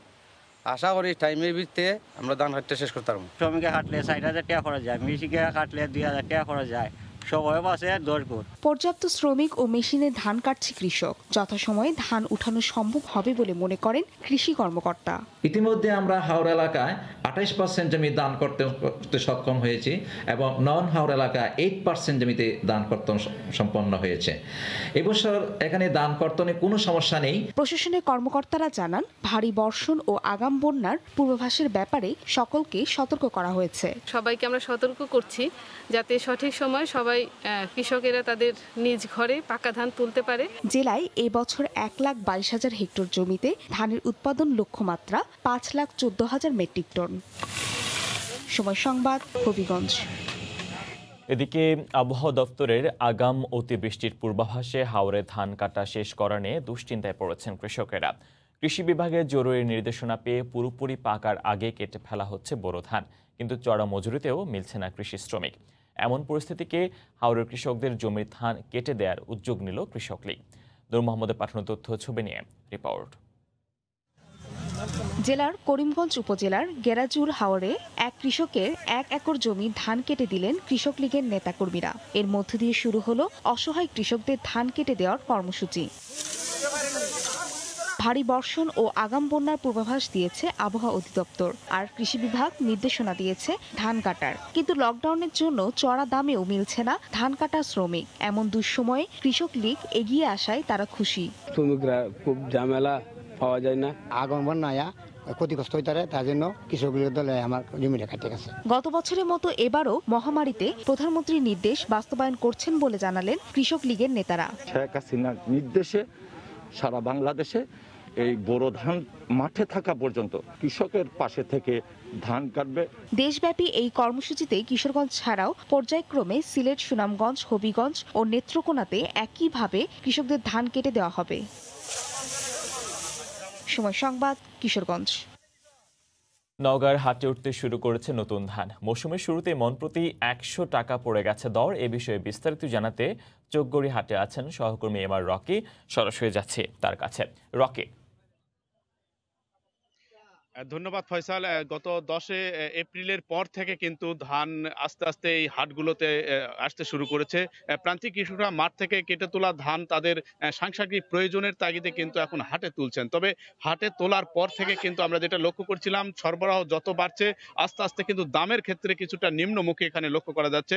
আশা করি টাইমের ভিত্তিতে আমরা ধান কাটতে শেষ করতে পারবো। শ্রমিকে কাটলে ৬০০০ টাকা খরচ যায়, মেশিনে কাটলে ২০০০ টাকা খরচ যায়। পর্যাপ্ত শ্রমিক ও মেশিনে ধান কাটছে কৃষক। যথাসময়ে ধান উঠানো সম্ভব হবে বলে মনে করেন কৃষি কর্মকর্তা। ইতিমধ্যে আমরা হাওর এলাকায় ২৮% জমি দান করতে সক্ষম হয়েছি এবং নন হাওর এলাকায় 8% জমিতে দান কর্তন সম্পন্ন হয়েছে। এবছর এখানে দান কর্তনে কোনো সমস্যা নেই। প্রশাসনের কর্মকর্তারা জানান ভারী বর্ষণ ও আগাম বন্যার পূর্বাভাসের ব্যাপারে সকলকে সতর্ক করা হয়েছে। সবাইকে আমরা সতর্ক করছি যাতে সঠিক সময় সবাই কৃষকেরা তাদের নিজ ঘরে পাকা ধান তুলতে পারে। জেলায় এবছর ১,২২,০০০ হেক্টর জমিতে ধানের উৎপাদন লক্ষ্যমাত্রা ৫,১৪,০০০ মেট্রিক টন। সময় সংবাদ, হবিগঞ্জ। এদিকে আবহাওয়া দপ্তরের আগাম অতিবৃষ্টির পূর্বাভাসে হাওরে ধান কাটা শেষ করা নিয়ে দুশ্চিন্তায় পড়েছেন কৃষকেরা। কৃষি বিভাগের জরুরি নির্দেশনা পেয়ে পুরোপুরি পাকার আগে কেটে ফেলা হচ্ছে বোরো ধান, কিন্তু চড়া মজুরিতেও মিলছে না কৃষি শ্রমিক। এমন পরিস্থিতিকে হাওরের কৃষকদের জমির ধান কেটে দেওয়ার উদ্যোগ নিল কৃষক লীগ। নূর মোহাম্মদের পাঠানো তথ্য ছবি নিয়ে রিপোর্ট। জেলার করিমগঞ্জ উপজেলার গেরাজুর হাওরে এক কৃষকের ১ একর জমি ধান কেটে দিলেন কৃষক লীগের নেতাকর্মীরা। এর মধ্য দিয়ে শুরু হলো অসহায় কৃষকদের ধান কেটে দেওয়ার কর্মসূচি। ভারী বর্ষণ ও আগাম বন্যার পূর্বাভাস দিয়েছে আবহাওয়া অধিদপ্তর, আর কৃষি বিভাগ নির্দেশনা দিয়েছে ধান কাটার। কিন্তু লকডাউনের জন্য চড়া দামেও মিলছে না ধান কাটা শ্রমিক। এমন দুঃসময়ে কৃষক লীগ এগিয়ে আসায় তারা খুশি। শ্রমিকরা খুব ঝামেলা, পাওয়া যায় না। আগাম বন্যায় ক্ষতিগ্রস্ত হইতে পারে, তার জন্য কৃষক লীগের দলে আমার জমিটা কাটে গেছে। গত বছরের মতো এবারও মহামারীতে প্রধানমন্ত্রীর নির্দেশ বাস্তবায়ন করছেন বলে জানালেন কৃষক লীগের নেতারা। শেখ হাসিনার নির্দেশে সারা বাংলাদেশে এই বোরো ধান মাঠে থাকা পর্যন্ত কৃষকের পাশে থেকে ধান কাটবে। দেশব্যাপী এই কর্মসূচিতে কিশোরগঞ্জ ছাড়াও পর্যায়ক্রমে সিলেট, সুনামগঞ্জ, হবিগঞ্জ ও নেত্রকোনাতে একইভাবে কৃষকদের ধান কেটে দেওয়া হবে। সময় সংবাদ, কিশোরগঞ্জ। নওগাঁর হাটে উঠতে শুরু করেছে নতুন ধান। মৌসুমের শুরুতে মনপ্রতি ১০০ টাকা পড়ে গেছে দর। এ বিষয়ে বিস্তারিত জানাতে চোখগড়ি হাটে আছেন সহকর্মী এমআর রকি। সরাসরি যাচ্ছে তার কাছে। রকি। ধন্যবাদ ফয়সাল। গত 10 এপ্রিলের পর থেকে কিন্তু ধান আস্তে আস্তে এই হাটগুলোতে আসতে শুরু করেছে। প্রান্তিক কৃষকরা মাঠ থেকে কেটে তোলা ধান তাদের সাংসারিক প্রয়োজনের তাগিদে কিন্তু এখন হাটে তুলছেন। তবে হাটে তোলার পর থেকে কিন্তু আমরা যেটা লক্ষ্য করছিলাম, সরবরাহ যত বাড়ছে আস্তে আস্তে কিন্তু দামের ক্ষেত্রে কিছুটা নিম্নমুখী এখানে লক্ষ্য করা যাচ্ছে।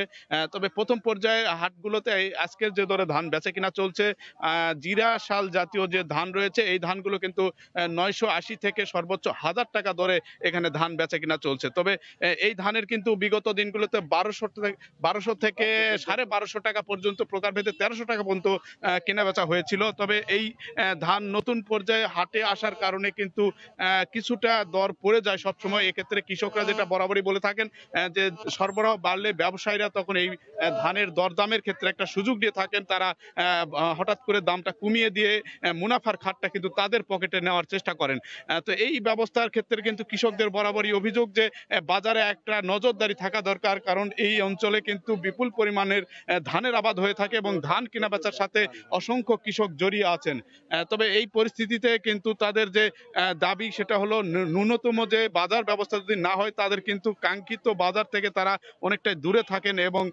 তবে প্রথম পর্যায়ে হাটগুলোতে আজকের যে দরে ধান বেচে কিনা চলছে, জিরা শাল জাতীয় যে ধান রয়েছে এই ধানগুলো কিন্তু 980 থেকে সর্বোচ্চ 1000 টাকা দরে এখানে ধান বেচা কিনা চলছে। তবে এই ধানের কিন্তু বিগত দিনগুলোতে 1200 থেকে 1250 টাকা পর্যন্ত, প্রকারভেদে 1300 টাকা পর্যন্ত কেনা বেচা হয়েছিল। তবে এই ধান নতুন পর্যায়ে হাটে আসার কারণে কিন্তু কিছুটা দর পড়ে যায় সবসময়। এক্ষেত্রে কৃষকরা যেটা বরাবরই বলে থাকেন যে সরবরাহ বাড়লে ব্যবসায়ীরা তখন এই ধানের দরদামের ক্ষেত্রে একটা সুযোগ দিয়ে থাকেন। তারা হঠাৎ করে দামটা কমিয়ে দিয়ে মুনাফার খাতটা কিন্তু তাদের পকেটে নেওয়ার চেষ্টা করেন। তো এই ব্যবস্থার ক্ষেত্রে কিন্তু কৃষকদের বরাবরই অভিযোগ যে বাজারে একটা নজরদারি থাকা দরকার, কারণ এই অঞ্চলে কিন্তু বিপুল পরিমাণের ধানের আবাদ হয়ে থাকে এবং ধান কেনা বেচার সাথে অসংখ্য কৃষক জড়িয়ে আছেন। তবে এই পরিস্থিতিতে কিন্তু তাদের যে দাবি সেটা হলো ন্যূনতম যে বাজার ব্যবস্থা যদি না হয় তাদের কিন্তু কাঙ্ক্ষিত বাজার থেকে তারা অনেকটাই দূরে থাকেন এবং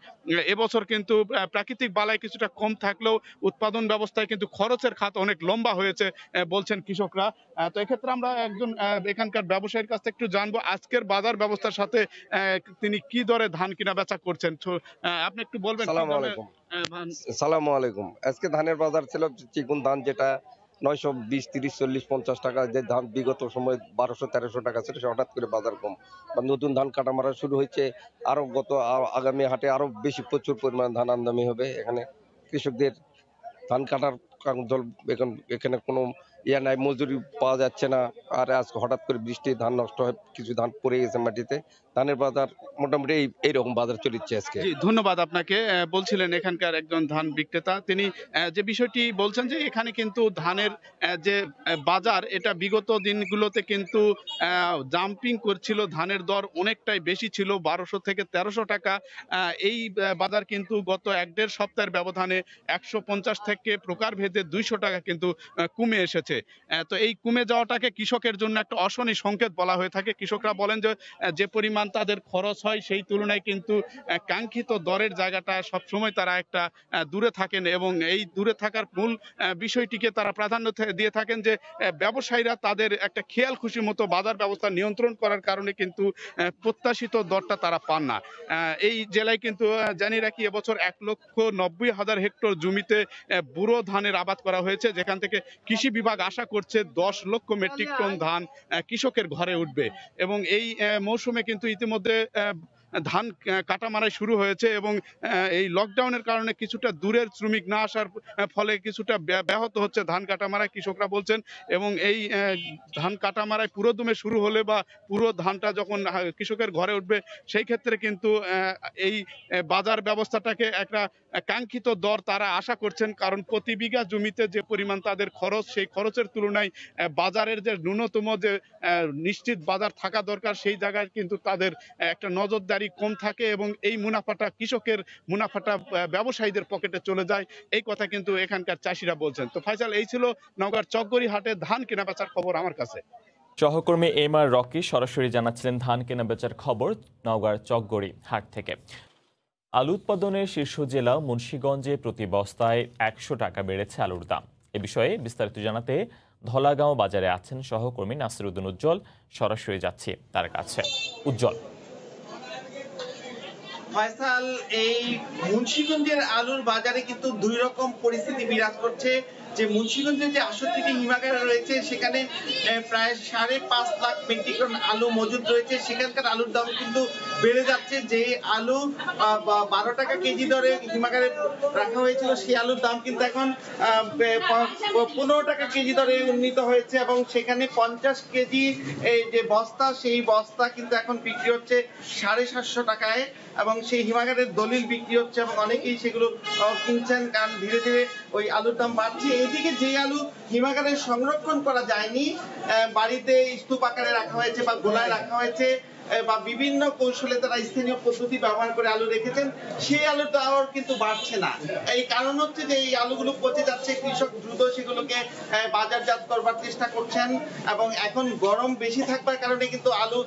এবছর কিন্তু প্রাকৃতিক বালাই কিছুটা কম থাকলেও উৎপাদন ব্যবস্থায় কিন্তু খরচের খাত অনেক লম্বা হয়েছে বলছেন কৃষকরা। তো এক্ষেত্রে আমরা একজন এখানকার ব্যবসায়ীর কাছ থেকে একটু জানবো আজকের বাজার ব্যবস্থার সাথে তিনি কি দরে ধান কিনা বেচা করছেন। আপনি একটু বলবেন। সালামু আলাইকুম। আজকে ধানের বাজার ছিল চিকুন ধান যেটা 920, 30, 40, 50 টাকা, যে ধান বিগত সময় 1200-1300 টাকা ছিল, হঠাৎ করে বাজার কম। নতুন ধান কাটা মারা শুরু হয়েছে, আরো আগামী হাটে আরো বেশি প্রচুর পরিমাণ ধান আমদানি হবে। এখানে কৃষকদের ধান কাটার এখানে কোনো নাই, মজুরি পাওয়া যাচ্ছে না। আর আজকে হঠাৎ করে বৃষ্টি ধান নষ্ট হয়, কিছু ধান পড়ে গেছে মাটিতে। ধানের বাজার মোটামুটি এইরকম বাজার চলছে আজকে। ধন্যবাদ আপনাকে। বলছিলেন এখানকার একজন ধান বিক্রেতা, তিনি যে বিষয়টি বলছেন যে এখানে কিন্তু ধানের যে বাজার এটা বিগত দিনগুলোতে কিন্তু জাম্পিং করছিল, ধানের দর অনেকটাই বেশি ছিল, 1200 থেকে 1300 টাকা। এই বাজার কিন্তু গত 1-1.5 সপ্তাহের ব্যবধানে 150 থেকে প্রকারভেদে 200 টাকা কিন্তু কমে এসেছে। তো এই কমে যাওয়াটাকে কৃষকের জন্য একটা অশনি সংকেত বলা হয়ে থাকে। কৃষকরা বলেন যে পরিমাণ তাদের খরচ হয় সেই তুলনায় কিন্তু কাঙ্ক্ষিত দরের জায়গাটা সবসময় তারা একটা দূরে থাকেন এবং এই দূরে থাকার মূল বিষয়টিকে তারা প্রাধান্য দিয়ে থাকেন যে ব্যবসায়ীরা তাদের একটা খেয়াল খুশি মতো বাজার ব্যবস্থা নিয়ন্ত্রণ করার কারণে কিন্তু প্রত্যাশিত দরটা তারা পান না। এই জেলায় কিন্তু জানি রাখি এবছর 1,90,000 হেক্টর জমিতে ব্যুরো ধানের আবাদ করা হয়েছে, যেখান থেকে কৃষি বিভাগ আশা করছে 10 লক্ষ মেট্রিক টন ধান কৃষকের ঘরে উঠবে এবং এই মৌসুমে কিন্তু ইতিমধ্যে ধান কাটা মারাই শুরু হয়েছে এবং এই লকডাউনের কারণে কিছুটা দূরের শ্রমিক না আসার ফলে কিছুটা ব্যাহত হচ্ছে ধান কাটা মারাই, কৃষকরা বলছেন। এবং এই ধান কাটা মারাই পুরো দমে শুরু হলে বা পুরো ধানটা যখন কৃষকের ঘরে উঠবে সেই ক্ষেত্রে কিন্তু এই বাজার ব্যবস্থাটাকে একটা কাঙ্ক্ষিত দর তারা আশা করছেন, কারণ প্রতি বিঘা জমিতে যে পরিমাণ তাদের খরচ, সেই খরচের তুলনায় বাজারের যে ন্যূনতম যে নিশ্চিত বাজার থাকা দরকার সেই জায়গায় কিন্তু তাদের একটা নজরদারি কম থাকে এবং এই মুনাফাটা কৃষকের মুনাফাটা ব্যবসায়ীদের পকেটে চলে যায়, এই কথা কিন্তু এখানকার চাষিরা বলছেন। তো ফাইসাল, এই ছিল নওগাঁর চকগড়ি হাটে ধান কেনা বেচার খবর আমার কাছে। সহকর্মী এমআর রকি সরাসরি জানাচ্ছিলেন ধান কেনা বেচার খবর নওগাঁর চকগড়ি হাট থেকে। আলু উৎপাদনের শীর্ষ জেলা মুন্সিগঞ্জে প্রতি বস্তায় 100 টাকা বেড়েছে আলুর দাম। এ বিষয়ে বিস্তারিত জানাতে ধলাগাঁও বাজারে আছেন সহকর্মী নাসিরউদ্দিন উজ্জ্বল। সরাসরি যাচ্ছি তার কাছে। উজ্জ্বল, ফয়সাল, এই মুন্সিগঞ্জের আলুর বাজারে কিন্তু দুই রকম পরিস্থিতি বিরাজ করছে। যে মুন্সিগঞ্জের যে 68টি হিমাগার রয়েছে সেখানে প্রায় 5.5 লাখ মেট্রিক টন আলু মজুদ রয়েছে। সেখানকার আলুর দাম কিন্তু বেড়ে যাচ্ছে। যে আলু 12 টাকা কেজি দরে হিমাগারে রাখা হয়েছিল সেই আলুর দাম কিন্তু এখন 15 টাকা কেজি দরে উন্নীত হয়েছে এবং সেখানে 50 কেজি এই যে বস্তা, সেই বস্তা কিন্তু এখন বিক্রি হচ্ছে 750 টাকায় এবং সেই হিমাগারের দলিল বিক্রি হচ্ছে এবং অনেকেই সেগুলো কিনছেন, কারণ ধীরে ধীরে ওই আলুর দাম বাড়ছে। এদিকে যে আলু হিমাগারে সংরক্ষণ করা যায়নি, বাড়িতে স্তূপ আকারে রাখা হয়েছে বা গোলায় রাখা হয়েছে বা বিভিন্ন কৌশলে তারা স্থানীয় পদ্ধতি ব্যবহার করে আলু রেখেছেন, সেই আলুর দাম কিন্তু বাড়ছে না। এই কারণ হচ্ছে যে এই আলুগুলো পচে যাচ্ছে, কৃষক দ্রুত সেগুলোকে বাজারজাত করবার চেষ্টা করছেন এবং এখন গরম বেশি থাকবার কারণে কিন্তু আলু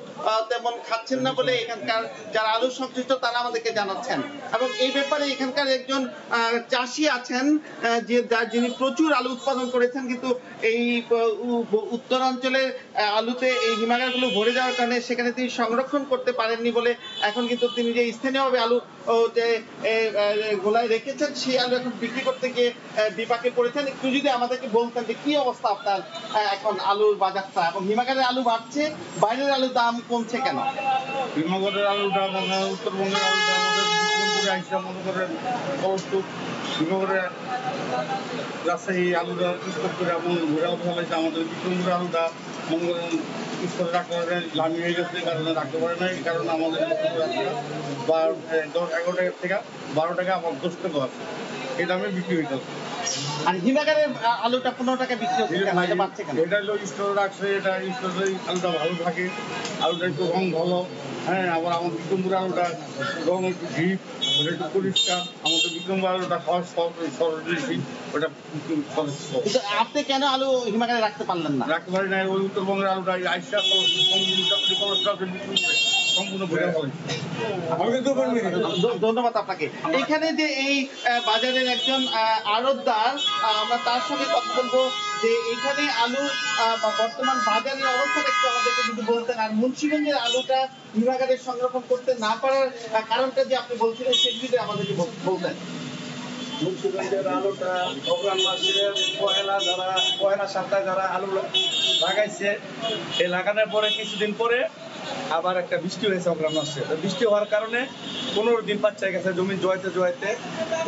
তেমন খাচ্ছেন না বলে এখানকার যারা আলু সংশ্লিষ্ট তারা আমাদেরকে জানাচ্ছেন। এবং এই ব্যাপারে এখানকার একজন চাষি আছেন যিনি প্রচুর আলু উৎপাদন করেছেন, কিন্তু এই উত্তরাঞ্চলের আলুতে এই হিমাগারগুলো ভরে যাওয়ার কারণে সেখানে তিনি সংরক্ষণ করতে পারেননি বলে এখন কিন্তু তিনি যে স্থানীয়ভাবে আলু যে গোলায় রেখেছেন সেই আলু এখন বিক্রি করতে গিয়ে বিপাকে পড়েছেন। একটু যদি আমাদেরকে বলতেন যে কি অবস্থা আপনার এখন আলুর বাজারটা, এবং হিমাগারের আলু বাড়ছে, বাইরের আলুর দাম কমছে কেন? হিমাগারের আলুটা উত্তরবঙ্গের আলুটা আমাদের বিক্রমপুরে আইসা মনে করেন হিমাগারে রাজশাহী আলুটা প্রস্তুত করে এমন ঘোরাও ফেলেছে। আমাদের বিক্রমপুরের আলুটা মনে করেন করে রাখতে পারে লামি হয়ে গেছে, কারণে রাখতে পারে না। এই কারণে আমাদের 11 টাকা থেকে 12 টাকা আমার 10 টাকা আছে, এই দামে বিক্রি হইতে হবে। আর হিমাগারের আলুটা 15 টাকা বিক্রি হচ্ছে কেন? এটা বাড়ছে কেন? এটা হলো স্টোর রাখছে, এটা স্টোরে আলুটা ভালো থাকে, আলুটা একটু রং ভালো। হ্যাঁ, আবার আমাদের বিক্রমপুর আলুটা রং একটু ডিপ, ওটা একটু পরিষ্কার। আমাদের বিক্রমপুর আলুটা সহজ বেশি, ওটা কিন্তু আপনি কেন আলু হিমাগারে রাখতে পারলেন না? রাখতে পারি না, ওই উত্তরবঙ্গের আলুটা আইসা সম্পূর্ণ ভরে ফেলে। ধন্যবাদ আপনাকে। এখানে যে এই বাজারের একজন আড়তদার, আমরা তার সঙ্গে কথা বলবো যে এখানে আলু বর্তমান বাজারের অবস্থাটা একটু আমাদেরকে যদি বলতেন, আর মুন্সিগঞ্জের আলুটা হিমাগারে সংরক্ষণ করতে না পারার কারণটা যে আপনি বলছিলেন সেটি যদি আমাদেরকে বলতেন। মুন্সিগঞ্জের আলুটা অগ্রহায়ণ মাসের পয়লা সপ্তাহে যারা আলু লাগাইছে, এই লাগানোর পরে কিছুদিন পরে আবার একটা বৃষ্টি হয়েছে অগ্রহায়ণ মাসে। বৃষ্টি হওয়ার কারণে 15 দিন পাচ্ছে গেছে জমি জোয়াইতে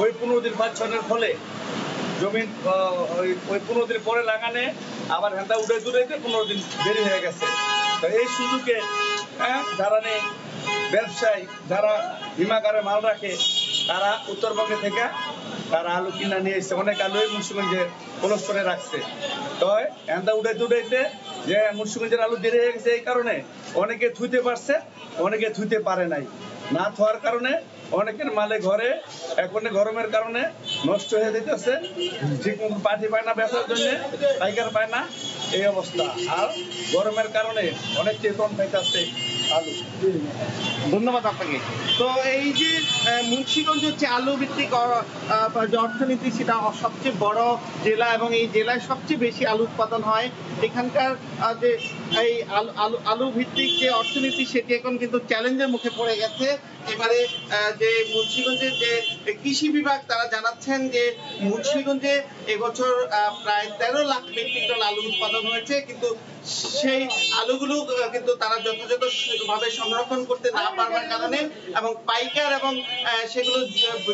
ওই 15 দিন পাচ্ছনের ফলে জমিন ওই 15 দিন পরে লাগানে আবার হেঁদা উড়াইতে 15 দিন দেরি হয়ে গেছে। তো এই সুযোগে যারা নেই ব্যবসায়ী, যারা হিমাগারে মাল রাখে, তারা উত্তরবঙ্গে থেকে তারা আলু কিনা নিয়ে এসছে। অনেক আলুই মুন্সিগঞ্জে কোল্ড স্টোরে রাখছে। তো হেঁদা উড়াইতে যে মুন্সিগঞ্জের আলু দেরি হয়ে গেছে, এই কারণে অনেকে থুইতে পারছে, অনেকে থুইতে পারে নাই। না থোয়ার কারণে অনেকের মালে ঘরে এখন গরমের কারণে নষ্ট হয়ে যেতেছে, ঠিক মতো পাঠি পায় না বেচার জন্য, পাইকার পায় না, এই অবস্থা। আর গরমের কারণে অনেক চেতন পাইতেছে আলু। ধন্যবাদ আপনাকে। তো এই যে মুন্সিগঞ্জ হচ্ছে আলু ভিত্তিক যে অর্থনীতি, সেটা সবচেয়ে বড় জেলা এবং এই জেলায় সবচেয়ে বেশি আলু উৎপাদন হয়। এখানকার যে এই আলু ভিত্তিক যে অর্থনীতি, সেটি এখন কিন্তু চ্যালেঞ্জের মুখে পড়ে গেছে। এবারে যে মুন্সিগঞ্জের যে কৃষি বিভাগ, তারা জানাচ্ছেন যে মুন্সিগঞ্জে এবছর প্রায় 13 লাখ মেট্রিক টন আলু উৎপাদন হয়েছে, কিন্তু সেই আলুগুলো কিন্তু তারা যথাযথভাবে সংরক্ষণ করতে না পারার কারণে এবং পাইকার এবং সেগুলো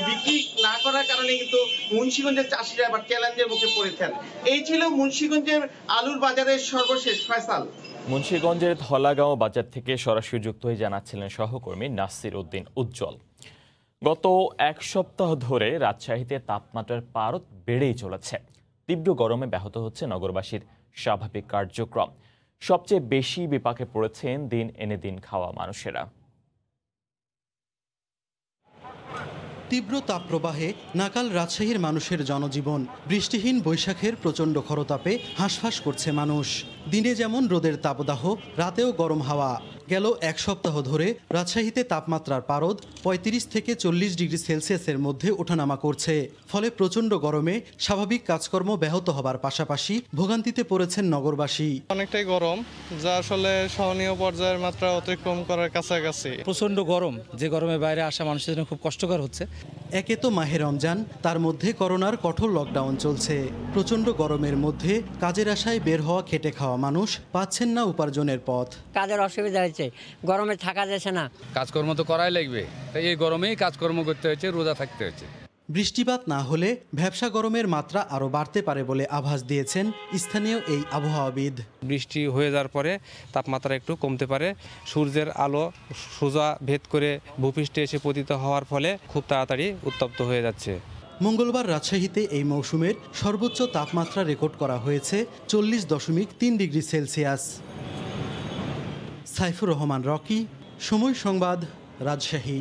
বিক্রি না করার কারণে কিন্তু মুন্সিগঞ্জের চাষিরা আবার চ্যালেঞ্জের মুখে পড়েছেন। এই ছিল মুন্সিগঞ্জের আলুর বাজারের সর্বশেষ। ফয়সাল। মুন্সিগঞ্জের ধলাগাঁও বাজার থেকে সরাসরি যুক্ত হয়ে জানাচ্ছিলেন সহকর্মী নাসির উদ্দিন উজ্জ্বল। গত এক সপ্তাহ ধরে রাজশাহীতে তাপমাত্রার পারদ বেড়েই চলেছে। তীব্র গরমে ব্যাহত হচ্ছে নগরবাসীর স্বাভাবিক কার্যক্রম। সবচেয়ে বেশি বিপাকে পড়েছেন দিন এনে দিন খাওয়া মানুষেরা। তীব্র তাপপ্রবাহে নাকাল রাজশাহীর মানুষের জনজীবন। বৃষ্টিহীন বৈশাখের প্রচণ্ড খরতাপে হাঁসফাঁস করছে মানুষ। দিনে যেমন রোদের তাপদাহ, রাতেও গরম হাওয়া। গেল এক সপ্তাহ ধরে রাজশাহীতে তাপমাত্রার পারদ 35 থেকে 40 ডিগ্রি সেলসিয়াসের মধ্যে ওঠানামা করছে। ফলে প্রচণ্ড গরমে স্বাভাবিক কাজকর্ম ব্যাহত হবার পাশাপাশি ভোগান্তিতে পড়েছেন নগরবাসী। অনেকটাই গরম, যা আসলে সহনীয় পর্যায়ের মাত্রা অতিক্রম করার কাছাকাছি। প্রচণ্ড গরম, যে গরমে বাইরে আসা মানুষের জন্য খুব কষ্টকর হচ্ছে। একে তো মাহে রমজান, তার মধ্যে করোনার কঠোর লকডাউন চলছে। প্রচণ্ড গরমের মধ্যে কাজের আশায় বের হওয়া খেটে খাওয়া মানুষ পাচ্ছেন না উপার্জনের পথ। কাজের অসুবিধা হচ্ছে, গরমে থাকা যাচ্ছে না। কাজকর্ম তো করাই লাগবে, তাই এই গরমেই কাজকর্ম করতে হচ্ছে, রোজা থাকতে হচ্ছে। বৃষ্টিপাত না হলে ভ্যাপসা গরমের মাত্রা আরও বাড়তে পারে বলে আভাস দিয়েছেন স্থানীয় এই আবহাওয়াবিদ। বৃষ্টি হয়ে যাওয়ার পরে তাপমাত্রা একটু কমতে পারে। সূর্যের আলো সোজা ভেদ করে ভূপৃষ্ঠে এসে পতিত হওয়ার ফলে খুব তাড়াতাড়ি উত্তপ্ত হয়ে যাচ্ছে। মঙ্গলবার রাজশাহীতে এই মৌসুমের সর্বোচ্চ তাপমাত্রা রেকর্ড করা হয়েছে 40.3 degree Celsius. Saifur Rahman Rocky, সময় সংবাদ, রাজশাহী।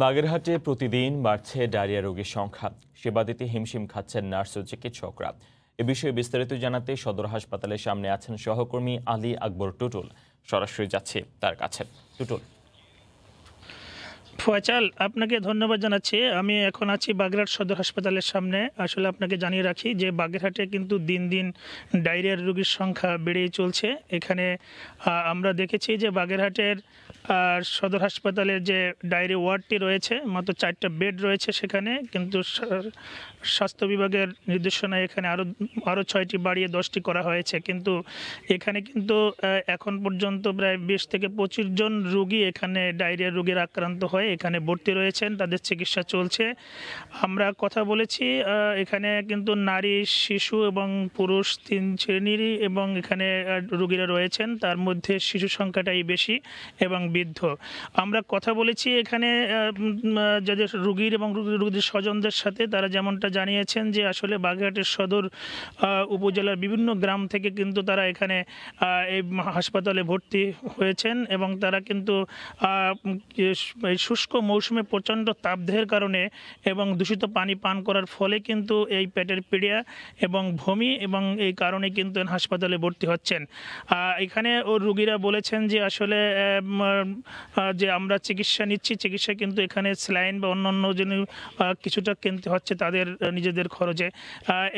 বাগেরহাটে প্রতিদিন বাড়ছে ডায়রিয়া রোগীর সংখ্যা। সেবা দিতে হিমশিম খাচ্ছেন নার্স ও চিকিৎসকরা। এ বিষয়ে বিস্তারিত জানাতে সদর হাসপাতালের সামনে আছেন সহকর্মী আলী আকবর টুটুল। সরাসরি যাচ্ছে তার কাছে। টুটুল। ফয়সাল, আপনাকে ধন্যবাদ জানাচ্ছি। আমি এখন আছি বাগেরহাট সদর হাসপাতালের সামনে। আসলে আপনাকে জানিয়ে রাখি যে বাগেরহাটে কিন্তু দিন দিন ডায়রিয়ার রোগীর সংখ্যা বেড়েই চলছে। এখানে আমরা দেখেছি যে বাগেরহাটের সদর হাসপাতালের যে ডায়রি ওয়ার্ডটি রয়েছে, মাত্র 4টা বেড রয়েছে সেখানে, কিন্তু স্বাস্থ্য বিভাগের নির্দেশনায় এখানে আরও 6টি বাড়িয়ে 10টি করা হয়েছে। কিন্তু এখানে কিন্তু এখন পর্যন্ত প্রায় 20 থেকে 25 জন রোগী এখানে ডায়রিয়ার রোগীর আক্রান্ত হয়ে এখানে ভর্তি রয়েছেন, তাদের চিকিৎসা চলছে। আমরা কথা বলেছি, এখানে কিন্তু নারী, শিশু এবং পুরুষ 3 শ্রেণীরই এবং এখানে রোগীরা রয়েছেন। তার মধ্যে শিশু সংখ্যাটাই বেশি এবং বিদ্ধ। আমরা কথা বলেছি এখানে যাদের রোগীর এবং রোগীদের স্বজনদের সাথে, তারা যেমনটা জানিয়েছেন যে আসলে বাগেরহাটের সদর উপজেলার বিভিন্ন গ্রাম থেকে কিন্তু তারা এখানে এই হাসপাতালে ভর্তি হয়েছেন এবং তারা কিন্তু এই শুষ্ক মৌসুমে প্রচণ্ড তাপদেহের কারণে এবং দূষিত পানি পান করার ফলে কিন্তু এই পেটের পীড়া এবং বমি এবং এই কারণে কিন্তু হাসপাতালে ভর্তি হচ্ছেন। এখানে রোগীরা বলেছেন যে আসলে যে আমরা চিকিৎসা নিচ্ছি, চিকিৎসা কিন্তু এখানে স্যালাইন বা অন্যান্য কিছুটা কিনতে হচ্ছে তাদের নিজেদের খরচে।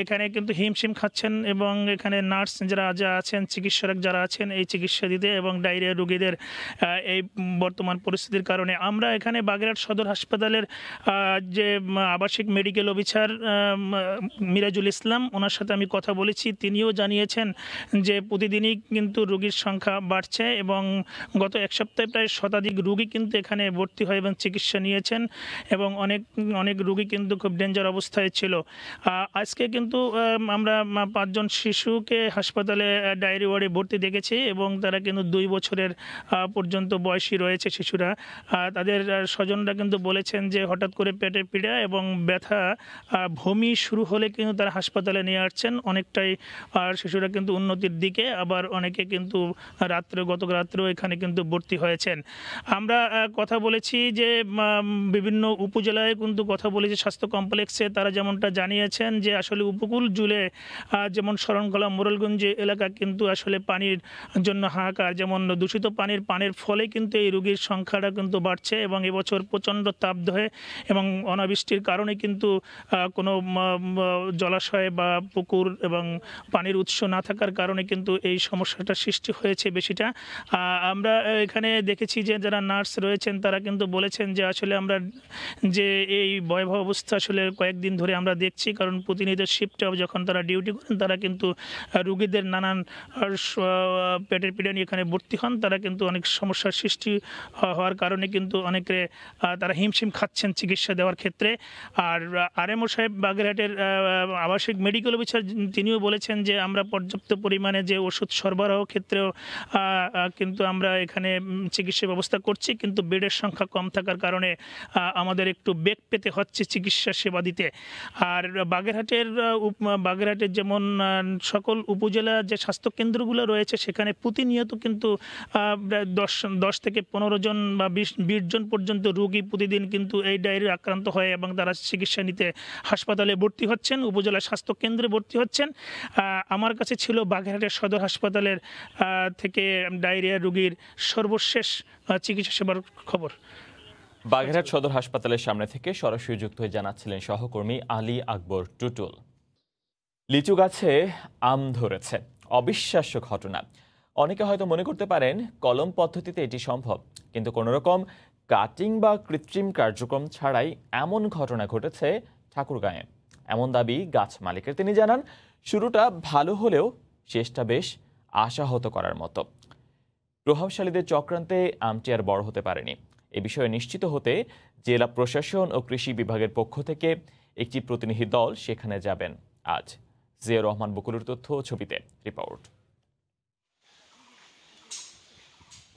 এখানে কিন্তু হিমশিম খাচ্ছেন এবং এখানে নার্স যারা আছেন, চিকিৎসক যারা আছেন এই চিকিৎসা দিতে এবং ডায়রিয়া রোগীদের এই বর্তমান পরিস্থিতির কারণে। আমরা এখানে বাগেরহাট সদর হাসপাতালের যে আবাসিক মেডিকেল অফিসার মিরাজুল ইসলাম, ওনার সাথে আমি কথা বলেছি। তিনিও জানিয়েছেন যে প্রতিদিনই কিন্তু রোগীর সংখ্যা বাড়ছে এবং গত এক সপ্তাহে প্রায় শতাধিক রোগী কিন্তু এখানে ভর্তি হয় এবং চিকিৎসা নিয়েছেন এবং অনেক রোগী কিন্তু খুব ডেঞ্জার অবস্থায় ছিল। আজকে কিন্তু আমরা 5 জন শিশুকে হাসপাতালে ডায়রি ওয়ার্ডে ভর্তি দেখেছি এবং তারা কিন্তু 2 বছরের পর্যন্ত বয়সী রয়েছে শিশুরা। তাদের স্বজনরা কিন্তু বলেছেন যে হঠাৎ করে পেটের পীড়া এবং ব্যথা, বমি শুরু হলে কিন্তু তারা হাসপাতালে নিয়ে আসছেন অনেকটাই। আর শিশুরা কিন্তু উন্নতির দিকে, আবার অনেকে কিন্তু গত রাত্রেও এখানে কিন্তু ভর্তি হয়েছেন। আমরা কথা বলেছি যে বিভিন্ন উপজেলায় কিন্তু কথা বলেছি স্বাস্থ্য কমপ্লেক্সে, তারা যেমনটা জানিয়েছেন যে আসলে উপকূল জুড়ে যেমন শরণখোলা মোরেলগঞ্জ এলাকা কিন্তু আসলে পানির জন্য হাহাকার, যেমন দূষিত পানির ফলে কিন্তু এই রোগীর সংখ্যাটা কিন্তু বাড়ছে এবং এবছর প্রচণ্ড তাপদাহে এবং অনাবৃষ্টির কারণে কিন্তু কোনো জলাশয় বা পুকুর এবং পানির উৎস না থাকার কারণে কিন্তু এই সমস্যাটা সৃষ্টি হয়েছে বেশিটা। আমরা এখানে দেখেছি যে যারা নার্স রয়েছেন তারা কিন্তু বলেছেন যে আসলে আমরা যে এই ভয়াবহ অবস্থা আসলে কয়েকদিন ধরে আমরা দেখছি, কারণ প্রতিনিয়ত শিফটে যখন তারা ডিউটি করেন তারা কিন্তু রোগীদের নানান পেটের পীড়া নিয়ে এখানে ভর্তি হন। তারা কিন্তু অনেক সমস্যার সৃষ্টি হওয়ার কারণে কিন্তু অনেকে তারা হিমশিম খাচ্ছেন চিকিৎসা দেওয়ার ক্ষেত্রে। আর আরএমও সাহেব বাগেরহাটের আবাসিক মেডিকেল অফিসার তিনিও বলেছেন যে আমরা পর্যাপ্ত পরিমাণে যে ওষুধ সরবরাহ ক্ষেত্রেও কিন্তু আমরা এখানে চিকিৎসা ব্যবস্থা করছি, কিন্তু বেডের সংখ্যা কম থাকার কারণে আমাদের একটু বেগ পেতে হচ্ছে চিকিৎসা সেবা দিতে। আর বাগেরহাটের যেমন সকল উপজেলা যে স্বাস্থ্যকেন্দ্রগুলো রয়েছে সেখানে প্রতিনিয়ত কিন্তু 10 থেকে 15 জন বা 20 জন পর্যন্ত রোগী প্রতিদিন কিন্তু এই ডায়রিয়া আক্রান্ত হয় এবং তারা চিকিৎসা নিতে হাসপাতালে ভর্তি হচ্ছেন, উপজেলা স্বাস্থ্যকেন্দ্রে ভর্তি হচ্ছেন। আমার কাছে ছিল বাগেরহাটের সদর হাসপাতালের থেকে ডায়রিয়া রোগীর সর্বশেষ চিকিৎসা সেবার খবর। বাগেরহাট সদর হাসপাতালের সামনে থেকে সরাসরি যুক্ত হয়ে জানাচ্ছিলেন সহকর্মী আলী আকবর টুটুল। লিচু গাছে আম ধরেছে, অবিশ্বাস্য ঘটনা। অনেকে হয়তো মনে করতে পারেন কলম পদ্ধতিতে এটি সম্ভব, কিন্তু কোনোরকম কাটিং বা কৃত্রিম কার্যক্রম ছাড়াই এমন ঘটনা ঘটেছে ঠাকুরগাঁয়ে, এমন দাবি গাছ মালিকের। তিনি জানান শুরুটা ভালো হলেও শেষটা বেশ আশাহত করার মতো। প্রভাবশালীদের চক্রান্তে আমটি আর বড় হতে পারেনি। এ বিষয়ে নিশ্চিত হতে জেলা প্রশাসন ও কৃষি বিভাগের পক্ষ থেকে একটি প্রতিনিধি দল সেখানে যাবেন আজ। জিয়া রহমান বকুলের তথ্য, ছবিতে রিপোর্ট।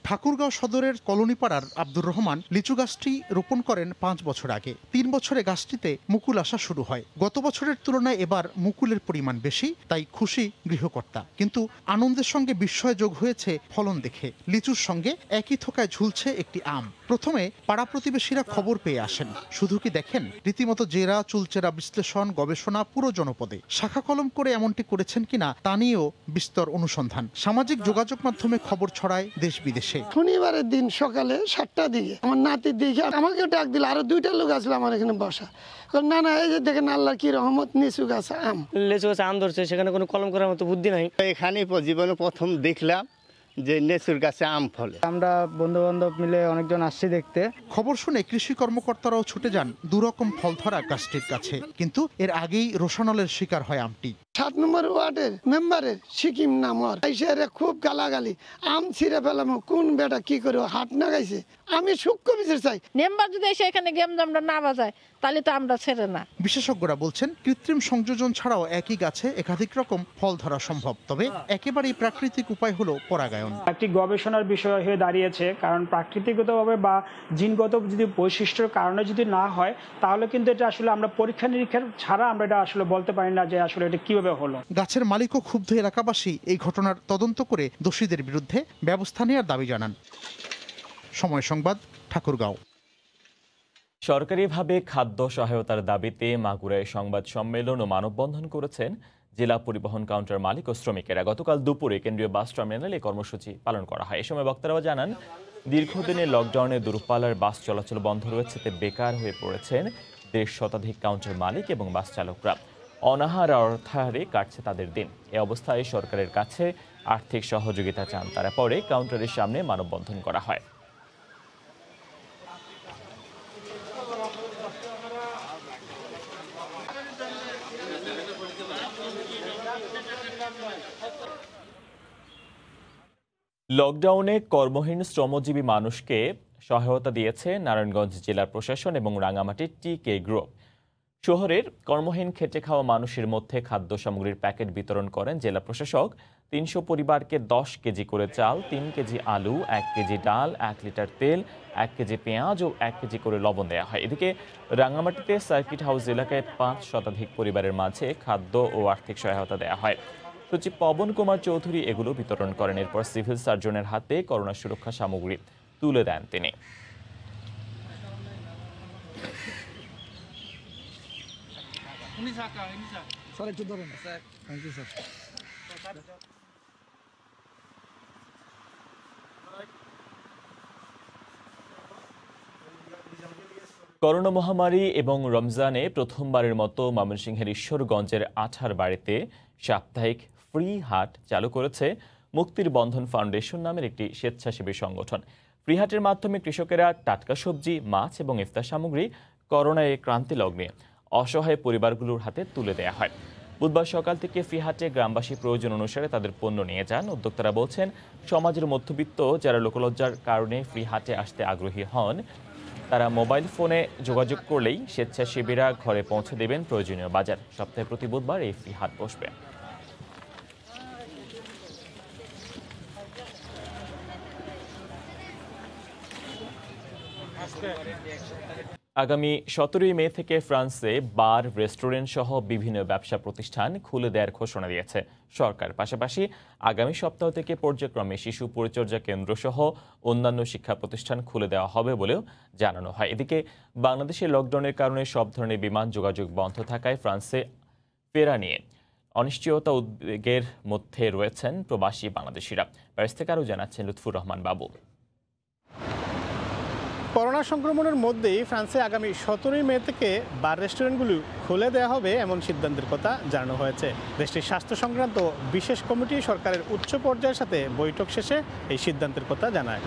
ঠাকুরগাঁও সদরের কলোনিপাড়ার আব্দুর রহমান লিচু গাছটি রোপণ করেন 5 বছর আগে। 3 বছরে গাছটিতে মুকুল আসা শুরু হয়। গত বছরের তুলনায় এবার মুকুলের পরিমাণ বেশি, তাই খুশি গৃহকর্তা। কিন্তু আনন্দের সঙ্গে বিস্ময় যোগ হয়েছে ফলন দেখে। লিচুর সঙ্গে একই থোকায় ঝুলছে একটি আম। প্রথমে পাড়া প্রতিবেশীরা খবর পেয়ে আসেন। শুধু কি দেখেন, রীতিমতো জেরা চুলচেরা বিশ্লেষণ গবেষণা পুরো জনপদে। শাখা কলম করে এমনটি করেছেন কিনা তা নিয়েও বিস্তর অনুসন্ধান। সামাজিক যোগাযোগ মাধ্যমে খবর ছড়ায় দেশ বিদেশে। শনিবারের দিন সকালে 7টার দিকে আমার নাতির দিকে আমাকে ডাক দিল, আরো 2টা লোক আসলো আমার এখানে বসা। না না, এই যে দেখেন আল্লাহর কি রহমত, লিচু গাছ আম, লিচু গাছে আম ধরছে, সেখানে কোনো কলম করার মতো বুদ্ধি নাই। এখানে জীবনে প্রথম দেখলাম যে লিচুর গাছে আম ফলে। আমরা বন্ধু বান্ধব মিলে অনেকজন আসছি দেখতে। খবর শুনে কৃষি কর্মকর্তারাও ছুটে যান দুরকম ফল ধরা গাছটির কাছে, কিন্তু এর আগেই রোশানলের শিকার হয় আমটি। 7 নম্বর ওয়ার্ডের মেম্বারের সিকিম নামর আইসারে খুব গালাগালি আম ছিঁড়ে ফেলাম কোন বেটা কি করে হাট না গাইছে। আমি সূক্ষ্ম বিচার চাই, মেম্বার যদি এসে এখানে গেম জামটা না বাজায় তাহলে তো আমরা ছেড়ে না। বিশেষজ্ঞরা বলছেন কৃত্রিম সংযোজন ছাড়াও একই গাছে একাধিক রকম ফল ধরা সম্ভব, তবে একেবারেই প্রাকৃতিক উপায় হলো পরাগায়ন। একটি গবেষণার বিষয় হয়ে দাঁড়িয়েছে, কারণ প্রাকৃতিকভাবে বা জিনগত যদি বৈশিষ্ট্যের কারণে যদি না হয় তাহলে কিন্তু এটা আসলে আমরা পরীক্ষা নিরীক্ষা ছাড়া আমরা এটা আসলে বলতে পারি না যে আসলে এটা কিভাবে হলো। গাছের মালিক ও ক্ষুব্ধ এলাকাবাসী এই ঘটনার তদন্ত করে দোষীদের বিরুদ্ধে ব্যবস্থা নেওয়ার দাবি জানান। সময় সংবাদ, ঠাকুরগাঁও। সরকারিভাবে খাদ্য সহায়তার দাবিতে মাগুরায় সংবাদ সম্মেলন ও মানববন্ধন করেছেন জেলা পরিবহন কাউন্টার মালিক ও শ্রমিকেরা। গতকাল দুপুরে কেন্দ্রীয় বাস টার্মিনালে কর্মসূচি পালন করা হয়। এ সময় বক্তারা জানান, দীর্ঘদিনের লকডাউনে দূরপাল্লার বাস চলাচল বন্ধ রয়েছে, তে বেকার হয়ে পড়েছেন 1.5 শতাধিক কাউন্টার মালিক এবং বাস চালকরা। অনাহার অর্থাহারে কাটছে তাদের দিন। এ অবস্থায় সরকারের কাছে আর্থিক সহযোগিতা চান তারা। পরে কাউন্টারের সামনে মানববন্ধন করা হয়। লকডাউনে কর্মহীন শ্রমজীবী মানুষকে সহায়তা দিয়েছে নারায়ণগঞ্জ জেলা প্রশাসন এবং রাঙামাটির টি.কে গ্রুপ। শহরের কর্মহীন খেটে খাওয়া মানুষের মধ্যে খাদ্য সামগ্রীর প্যাকেট বিতরণ করেন জেলা প্রশাসক। 300 পরিবারকে 10 কেজি করে চাল, 3 কেজি আলু, 1 কেজি ডাল, 1 লিটার তেল, 1 কেজি পেঁয়াজ ও 1 কেজি করে লবণ দেওয়া হয়। এদিকে রাঙামাটিতে সার্কিট হাউস এলাকায় 5 শতাধিক পরিবারের মাঝে খাদ্য ও আর্থিক সহায়তা দেওয়া হয়। সচিব পবন কুমার চৌধুরী এগুলো বিতরণ করেন। এরপর সিভিল সার্জনের হাতে করোনা সুরক্ষা সামগ্রী তুলে দেন তিনি। করোনা মহামারী এবং রমজানে প্রথমবারের মতো ময়মনসিংহের ঈশ্বরগঞ্জের আঠার বাড়িতে সাপ্তাহিক ফ্রি হাট চালু করেছে মুক্তির বন্ধন ফাউন্ডেশন নামের একটি স্বেচ্ছাসেবী সংগঠন। ফ্রি হাটের মাধ্যমে কৃষকেরা টাটকা সবজি, মাছ এবং ইফতার সামগ্রী করোনায় ক্রান্তি লগ্নে অসহায় পরিবারগুলোর হাতে তুলে দেওয়া হয়। বুধবার সকাল থেকে ফ্রি হাটে গ্রামবাসী প্রয়োজন অনুসারে তাদের পণ্য নিয়ে যান। উদ্যোক্তারা বলছেন, সমাজের মধ্যবিত্ত যারা লোকলজ্জার কারণে ফ্রি হাটে আসতে আগ্রহী হন, তারা মোবাইল ফোনে যোগাযোগ করলেই স্বেচ্ছাসেবীরা ঘরে পৌঁছে দেবেন প্রয়োজনীয় বাজার। সপ্তাহে প্রতি বুধবার এই ফ্রি হাট বসবে। আগামী 17 মে থেকে ফ্রান্সে বার, রেস্টুরেন্ট সহ বিভিন্ন ব্যবসা প্রতিষ্ঠান খুলে দেওয়ার ঘোষণা দিয়েছে সরকার। পাশাপাশি আগামী সপ্তাহ থেকে পর্যায়ক্রমে শিশু পরিচর্যা কেন্দ্র সহ অন্যান্য শিক্ষা প্রতিষ্ঠান খুলে দেওয়া হবে বলেও জানানো হয়। এদিকে বাংলাদেশে লকডাউনের কারণে সব ধরনের বিমান যোগাযোগ বন্ধ থাকায় ফ্রান্সে ফেরা নিয়ে অনিশ্চয়তা উদ্বেগের মধ্যে রয়েছেন প্রবাসী বাংলাদেশিরা। প্যারিস থেকে আরও জানাচ্ছেন লুৎফুর রহমান বাবু। করোনা সংক্রমণের মধ্যেই ফ্রান্সে আগামী 17 মে থেকে বার, রেস্টুরেন্টগুলো খুলে দেওয়া হবে এমন সিদ্ধান্তের কথা জানানো হয়েছে। দেশটির স্বাস্থ্য সংক্রান্ত বিশেষ কমিটি সরকারের উচ্চ পর্যায়ের সাথে বৈঠক শেষে এই সিদ্ধান্তের কথা জানায়।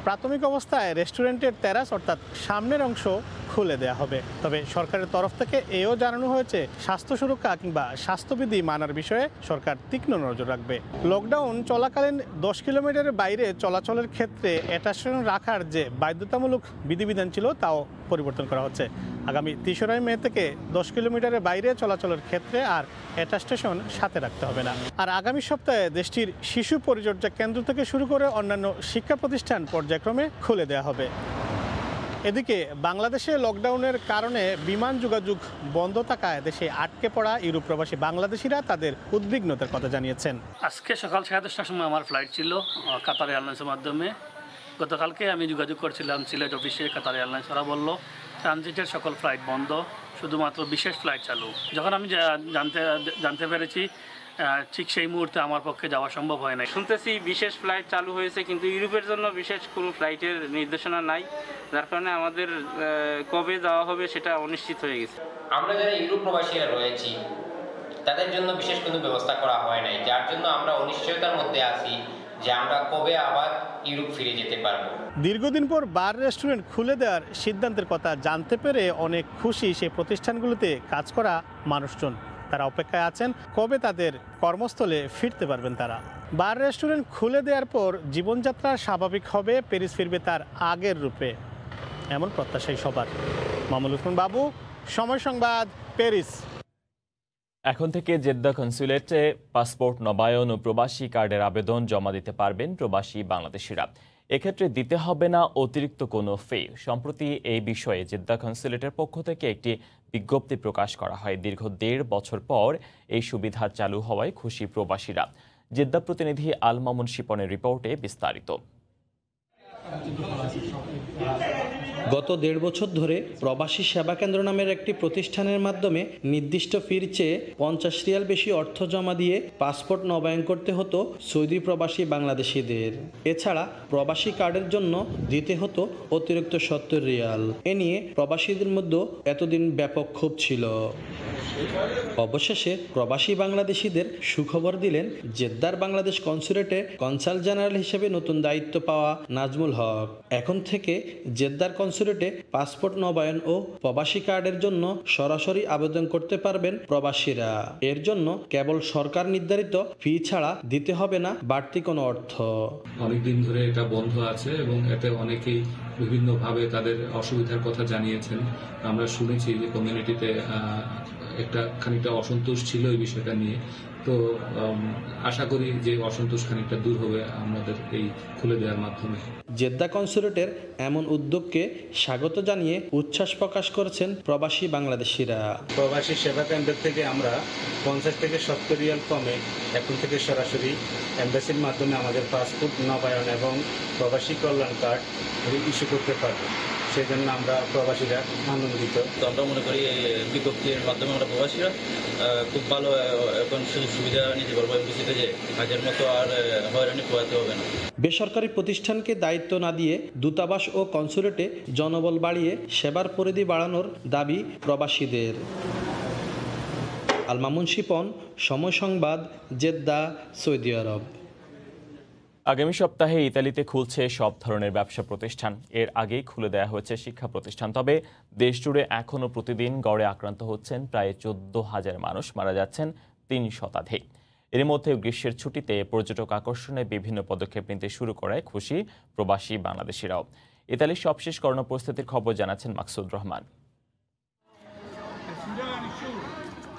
প্রাথমিক অবস্থায় রেস্টুরেন্টের তেরাস অর্থাৎ সামনের অংশ খুলে দেওয়া হবে। তবে সরকারের তরফ থেকে এও জানানো হয়েছে, স্বাস্থ্য সুরক্ষা কিংবা স্বাস্থ্যবিধি মানার বিষয়ে সরকার তীক্ষ্ণ নজর রাখবে। লকডাউন চলাকালীন 10 কিলোমিটারের বাইরে চলাচলের ক্ষেত্রে অ্যাটাস্টেশন রাখার যে বাধ্যতামূলক বিধিবিধান ছিল তাও পরিবর্তন করা হচ্ছে। আগামী 3 মে থেকে 10 কিলোমিটারের বাইরে চলাচলের ক্ষেত্রে আর অ্যাটাস্টেশন সাথে রাখতে হবে না। আর আগামী সপ্তাহে দেশটির শিশু পরিচর্যা কেন্দ্র থেকে শুরু করে অন্যান্য শিক্ষা প্রতিষ্ঠান পর্যায়ক্রমে খুলে দেওয়া হবে। এদিকে বাংলাদেশে লকডাউনের কারণে বিমান যোগাযোগ বন্ধ থাকায় দেশে আটকে পড়া ইউরোপ প্রবাসী বাংলাদেশিরা তাদের উদ্বিগ্নতার কথা জানিয়েছেন। আজকে সকাল 10:30টার সময় আমার ফ্লাইট ছিল কাতার এয়ারলাইন্সের মাধ্যমে। গতকালকে আমি যোগাযোগ করছিলাম সিলেট অফিসে, কাতার এয়ারলাইন্স। ওরা বললো ট্রানজিটের সকল ফ্লাইট বন্ধ, শুধুমাত্র বিশেষ ফ্লাইট চালু। যখন আমি জানতে পেরেছি, ঠিক সেই মুহূর্তে আমার পক্ষে যাওয়া সম্ভব হয় না। শুনতেছি বিশেষ ফ্লাইট চালু হয়েছে, কিন্তু ইউরোপের জন্য বিশেষ কোনো ফ্লাইটের নির্দেশনা নাই, যার কারণে আমাদের কবে যাওয়া হবে সেটা অনিশ্চিত হয়ে গেছে। আমরা যারা ইউরোপ প্রবাসীরা রয়েছি তাদের জন্য বিশেষ কোনো ব্যবস্থা করা হয় নাই, যার জন্য আমরা অনিশ্চয়তার মধ্যে আছি যে আমরা কবে আবার ইউরোপ ফিরে যেতে পারবো। দীর্ঘদিন পর বার, রেস্টুরেন্ট খুলে দেওয়ার সিদ্ধান্তের কথা জানতে পেরে অনেক খুশি সেই প্রতিষ্ঠানগুলোতে কাজ করা মানুষজন। তারা অপেক্ষায় আছেন কবে তাদের কর্মস্থলে ফিরতে পারবেন তারা। বার রেস্টুরেন্ট খুলে দেওয়ার পর জীবনযাত্রা স্বাভাবিক হবে, প্যারিস ফিরবে তার আগের রূপে, এমন প্রত্যাশাই সবার। মামুল হোসেন বাবু, সময় সংবাদ, প্যারিস। এখন থেকে জেদ্দা কনসুলেটে পাসপোর্ট নবায়ন ও প্রবাসী কার্ডের আবেদন জমা দিতে পারবেন প্রবাসী বাংলাদেশিরা। এক্ষেত্রে দিতে হবে না অতিরিক্ত কোনো ফি। সম্প্রতি এই বিষয়ে জেদ্দা কনসুলেটের পক্ষ থেকে একটি বিজ্ঞপ্তি প্রকাশ করা হয়। দীর্ঘ 1.5 বছর পর এই সুবিধা চালু হওয়ায় খুশি প্রবাসীরা। জেদ্দা প্রতিনিধি আল মামুন শিপনের রিপোর্টে বিস্তারিত। গত 1.5 বছর ধরে প্রবাসী সেবা কেন্দ্র নামের একটি প্রতিষ্ঠানের মাধ্যমে নির্দিষ্ট ফির চেয়ে 50 রিয়াল বেশি অর্থ জমা দিয়ে পাসপোর্ট নবায়ন করতে হতো সৌদি প্রবাসী বাংলাদেশিদের। এছাড়া প্রবাসী কার্ডের জন্য দিতে হতো অতিরিক্ত 70 রিয়াল। এ নিয়ে প্রবাসীদের মধ্যে এতদিন ব্যাপক ক্ষোভ ছিল। অবশেষে প্রবাসী বাংলাদেশিদের সুখবর দিলেন জেদ্দার বাংলাদেশ কনসুলেটে কনসাল জেনারেল হিসেবে নতুন দায়িত্ব পাওয়া নাজমুল হক। এখন থেকে জেদ্দার কনসুলেটে পাসপোর্ট নবায়ন ও প্রবাসী কার্ডের জন্য সরাসরি আবেদন করতে পারবেন প্রবাসীরা। এর জন্য কেবল সরকার নির্ধারিত ফি ছাড়া দিতে হবে না বাড়তি কোনো অর্থ। অনেকদিন ধরে এটা বন্ধ আছে এবং এতে অনেকেই বিভিন্নভাবে তাদের অসুবিধার কথা জানিয়েছেন। আমরা শুনেছি যে কমিউনিটিতে একটা খানিকটা অসন্তোষ ছিল এই বিষয়টা নিয়ে। তো আশা করি যে অসন্তোষ খানিকটা দূর হবে আমাদের এই খুলে দেওয়ার মাধ্যমে। জেদ্দা কনসুলেটের এমন উদ্যোগকে স্বাগত জানিয়ে উচ্ছ্বাস প্রকাশ করেছেন প্রবাসী বাংলাদেশিরা। প্রবাসী সেবা কেন্দ্র থেকে আমরা 50 থেকে 70 রিয়াল কমে এখন থেকে সরাসরি এমবাসির মাধ্যমে আমাদের পাসপোর্ট নবায়ন এবং প্রবাসী কল্যাণ কার্ড ইস্যু করতে পারব। সেই জন্য আমরা প্রবাসীরা আনন্দিত। তো আমরা মনে করি এই বিজ্ঞপ্তির মাধ্যমে আমরা প্রবাসীরা খুব ভালো এখন সুযোগ সুবিধা নিতে পারবো। এমবিসিতে যে আগের মতো আর হয়রানি পোহাতে হবে না। বেসরকারি প্রতিষ্ঠানকে দায়িত্ব না দিয়ে দূতাবাস ও কনসুলেটে জনবল বাড়িয়ে সেবার পরিধি বাড়ানোর দাবি প্রবাসীদের। আল মামুন শিপন, সময় সংবাদ, জেদ্দা, সৌদি আরব। আগামী সপ্তাহে ইতালিতে খুলছে সব ধরনের ব্যবসা প্রতিষ্ঠান। এর আগেই খুলে দেওয়া হয়েছে শিক্ষা প্রতিষ্ঠান। তবে দেশ জুড়ে এখনও প্রতিদিন গড়ে আক্রান্ত হচ্ছেন প্রায় 14,000 মানুষ, মারা যাচ্ছেন 3 শতাধিক। এর মধ্যে গ্রীষ্মের ছুটিতে পর্যটক আকর্ষণে বিভিন্ন পদক্ষেপ নিতে শুরু করায় খুশি প্রবাসী বাংলাদেশিরাও। ইতালির সবশেষ করোনা পরিস্থিতির খবর জানাচ্ছেন মাকসুদ রহমান।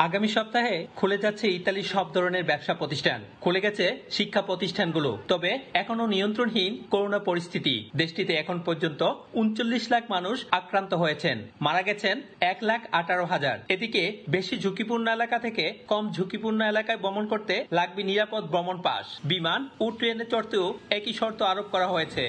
আগামী সপ্তাহে খুলে যাচ্ছে ইতালির সব ধরনের ব্যবসা প্রতিষ্ঠান। খুলে গেছে শিক্ষা প্রতিষ্ঠানগুলো। তবে এখনো নিয়ন্ত্রণহীন করোনা পরিস্থিতি। দেশটিতে এখন পর্যন্ত 39 লাখ মানুষ আক্রান্ত হয়েছেন, মারা গেছেন 1,18,000। এদিকে বেশি ঝুঁকিপূর্ণ এলাকা থেকে কম ঝুঁকিপূর্ণ এলাকায় ভ্রমণ করতে লাগবে নিরাপদ ভ্রমণ পাস। বিমান ও ট্রেনে চড়তেও একই শর্ত আরোপ করা হয়েছে।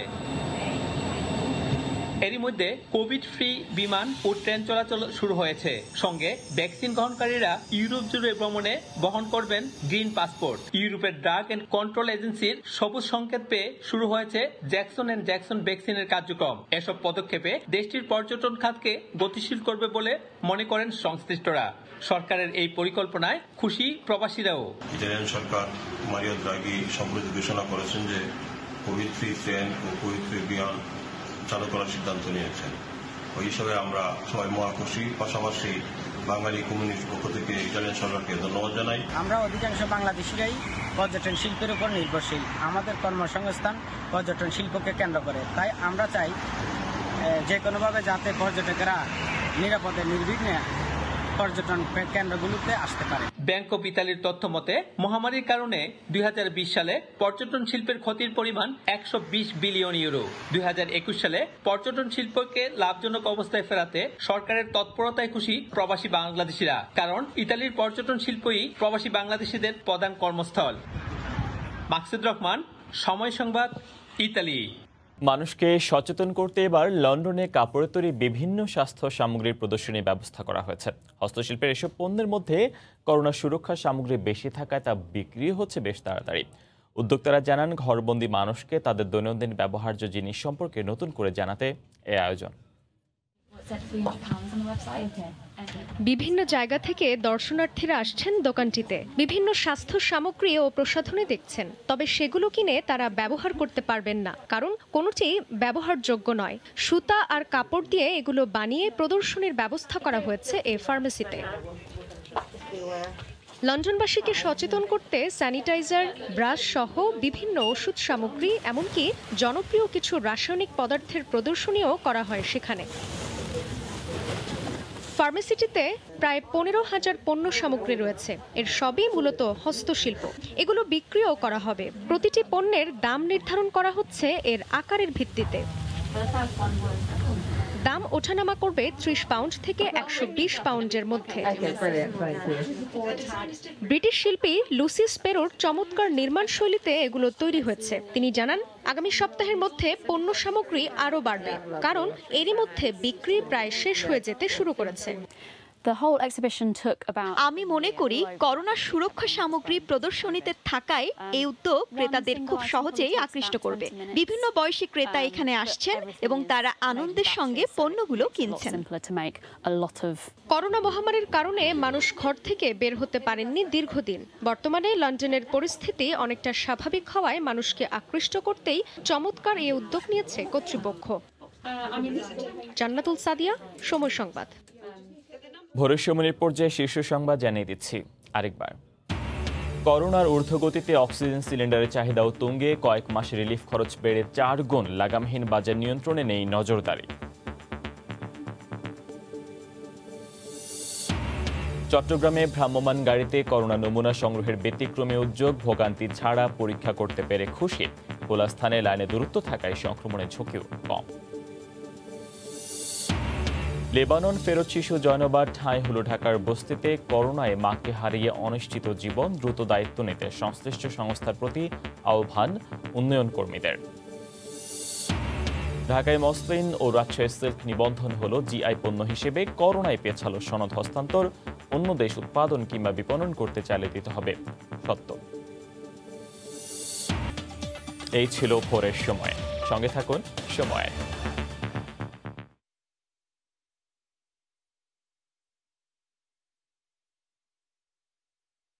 এরই মধ্যে কোভিড ফ্রি বিমান ও ট্রেন চলাচল শুরু হয়েছে। সঙ্গে ভ্যাকসিন গ্রহণকারীরা ইউরোপ জুড়ে ভ্রমণে বহন করবেন গ্রিন পাসপোর্ট। ইউরোপের ড্রাগ এন্ড কন্ট্রোল এজেন্সির সবুজ সংকেত পেয়ে শুরু হয়েছে জ্যাকসন এন্ড জ্যাকসন ভ্যাকসিনের কার্যক্রম। এসব পদক্ষেপে দেশটির পর্যটন খাতকে গতিশীল করবে বলে মনে করেন সংশ্লিষ্টরা। সরকারের এই পরিকল্পনায় খুশি প্রবাসীরাও। ইতালিয়ান সরকার মারিও দ্রাগি সম্প্রতি ঘোষণা করেছেন যে কোভিড ফ্রি ট্রেন ও কোভিড ফ্রি বিমান চালু করার সিদ্ধান্ত নিয়েছেন। ওই হিসাবে আমরা সবাই মহাখুশি। পাশাপাশি বাঙালি কমিউনিটির পক্ষ থেকে ইতালিয়ান সরকারকে ধন্যবাদ জানাই। আমরা অধিকাংশ বাংলাদেশিরাই পর্যটন শিল্পের উপর নির্ভরশীল। আমাদের কর্মসংস্থান পর্যটন শিল্পকে কেন্দ্র করে। তাই আমরা চাই যে কোনোভাবে যাতে পর্যটকেরা নিরাপদে নির্বিঘ্নে পর্যটন কেন্দ্রগুলোতে আসতে পারে। ব্যাংক অব ইতালির তথ্য মতে মহামারীর কারণে 2020 সালে পর্যটন শিল্পের ক্ষতির পরিমাণ 120 বিলিয়ন ইউরো। 2021 সালে পর্যটন শিল্পকে লাভজনক অবস্থায় ফেরাতে সরকারের তৎপরতায় খুশি প্রবাসী বাংলাদেশিরা। কারণ ইতালির পর্যটন শিল্পই প্রবাসী বাংলাদেশিদের প্রধান কর্মস্থল। মাকসুদ রহমান, সময় সংবাদ, ইতালি। মানুষকে সচেতন করতে এবার লন্ডনে কাপড়ের তৈরি বিভিন্ন স্বাস্থ্য সামগ্রীর প্রদর্শনীর ব্যবস্থা করা হয়েছে। হস্তশিল্পের এসব পণ্যের মধ্যে করোনা সুরক্ষা সামগ্রী বেশি থাকায় তা বিক্রি হচ্ছে বেশ তাড়াতাড়ি। উদ্যোক্তারা জানান, ঘরবন্দি মানুষকে তাদের দৈনন্দিন ব্যবহার্য জিনিস সম্পর্কে নতুন করে জানাতে এই আয়োজন। বিভিন্ন জায়গা থেকে দর্শনার্থীরা আসছেন দোকানটিতে। বিভিন্ন স্বাস্থ্য সামগ্রী ও প্রসাধনী দেখছেন। তবে সেগুলো কিনে তারা ব্যবহার করতে পারবেন না, কারণ কোনোটি ব্যবহারযোগ্য নয়। সুতা আর কাপড় দিয়ে এগুলো বানিয়ে প্রদর্শনীর ব্যবস্থা করা হয়েছে এই ফার্মেসিতে। লন্ডনবাসীকে সচেতন করতে স্যানিটাইজার, ব্রাশ সহ বিভিন্ন ওষুধ সামগ্রী, এমনকি জনপ্রিয় কিছু রাসায়নিক পদার্থের প্রদর্শনীও করা হয় সেখানে। ফার্মেসিটিতে প্রায় 15,000 পণ্য সামগ্রী রয়েছে। এর সবই মূলত হস্তশিল্প। এগুলো বিক্রিও করা হবে। প্রতিটি পণ্যের দাম নির্ধারণ করা হচ্ছে এর আকারের ভিত্তিতে। দাম ওঠানামা করবে 30 পাউন্ড থেকে 120 পাউন্ডের মধ্যে। ব্রিটিশ শিল্পী লুসি স্পেরোর চমৎকার নির্মাণ শৈলীতে এগুলো তৈরি হয়েছে। তিনি জানান, আগামী সপ্তাহের মধ্যে পণ্য সামগ্রী আরও বাড়বে, কারণ এরই মধ্যে বিক্রি প্রায় শেষ হয়ে যেতে শুরু করেছে। আমি মনে করি করোনা সুরক্ষা সামগ্রী প্রদর্শনীতে থাকায় এই উদ্যোগ ক্রেতাদের খুব সহজেই আকৃষ্ট করবে। বিভিন্ন বয়সী ক্রেতা এখানে আসছেন এবং তারা আনন্দের সঙ্গে পণ্যগুলো কিনছেন। করোনা মহামারীর কারণে মানুষ ঘর থেকে বের হতে পারেননি দীর্ঘদিন। বর্তমানে লন্ডনের পরিস্থিতি অনেকটা স্বাভাবিক হওয়ায় মানুষকে আকৃষ্ট করতেই চমৎকার এই উদ্যোগ নিয়েছে কর্তৃপক্ষ। জান্নাতুল সাদিয়া, সময় সংবাদ। ভোরের সময়ের পর্যায়ে শীর্ষ সংবাদ জানিয়ে দিচ্ছি আরেকবার। করোনার ঊর্ধ্বগতিতে অক্সিজেন সিলিন্ডারের চাহিদাও তুঙ্গে। কয়েক মাসে রিলিফ খরচ বেড়ে 4 গুণ। লাগামহীন বাজার নিয়ন্ত্রণে নেই নজরদারি। চট্টগ্রামে ভ্রাম্যমাণ গাড়িতে করোনা নমুনা সংগ্রহের ব্যতিক্রমী উদ্যোগ। ভোগান্তি ছাড়া পরীক্ষা করতে পেরে খুশি। খোলা স্থানে লাইনে দূরত্ব থাকায় সংক্রমণের ঝুঁকিও কম। লেবানন ফেরত শিশু জয়নবার ঠাঁই হলো ঢাকার বস্তিতে। করোনায় মাকে হারিয়ে অনিশ্চিত জীবন। দ্রুত দায়িত্ব নিতে সংশ্লিষ্ট সংস্থার প্রতি আহ্বান উন্নয়ন কর্মীদের। ঢাকায় মসলিন ও রাজশাহী সিল্ক নিবন্ধন হলো জিআই পণ্য হিসেবে। করোনায় পেছালো সনদ হস্তান্তর। অন্য দেশ উৎপাদন কিংবা বিপণন করতে চাইলে দিতে হবে সত্য। এই ছিল ভোরের সময়। সঙ্গে থাকুন সময়।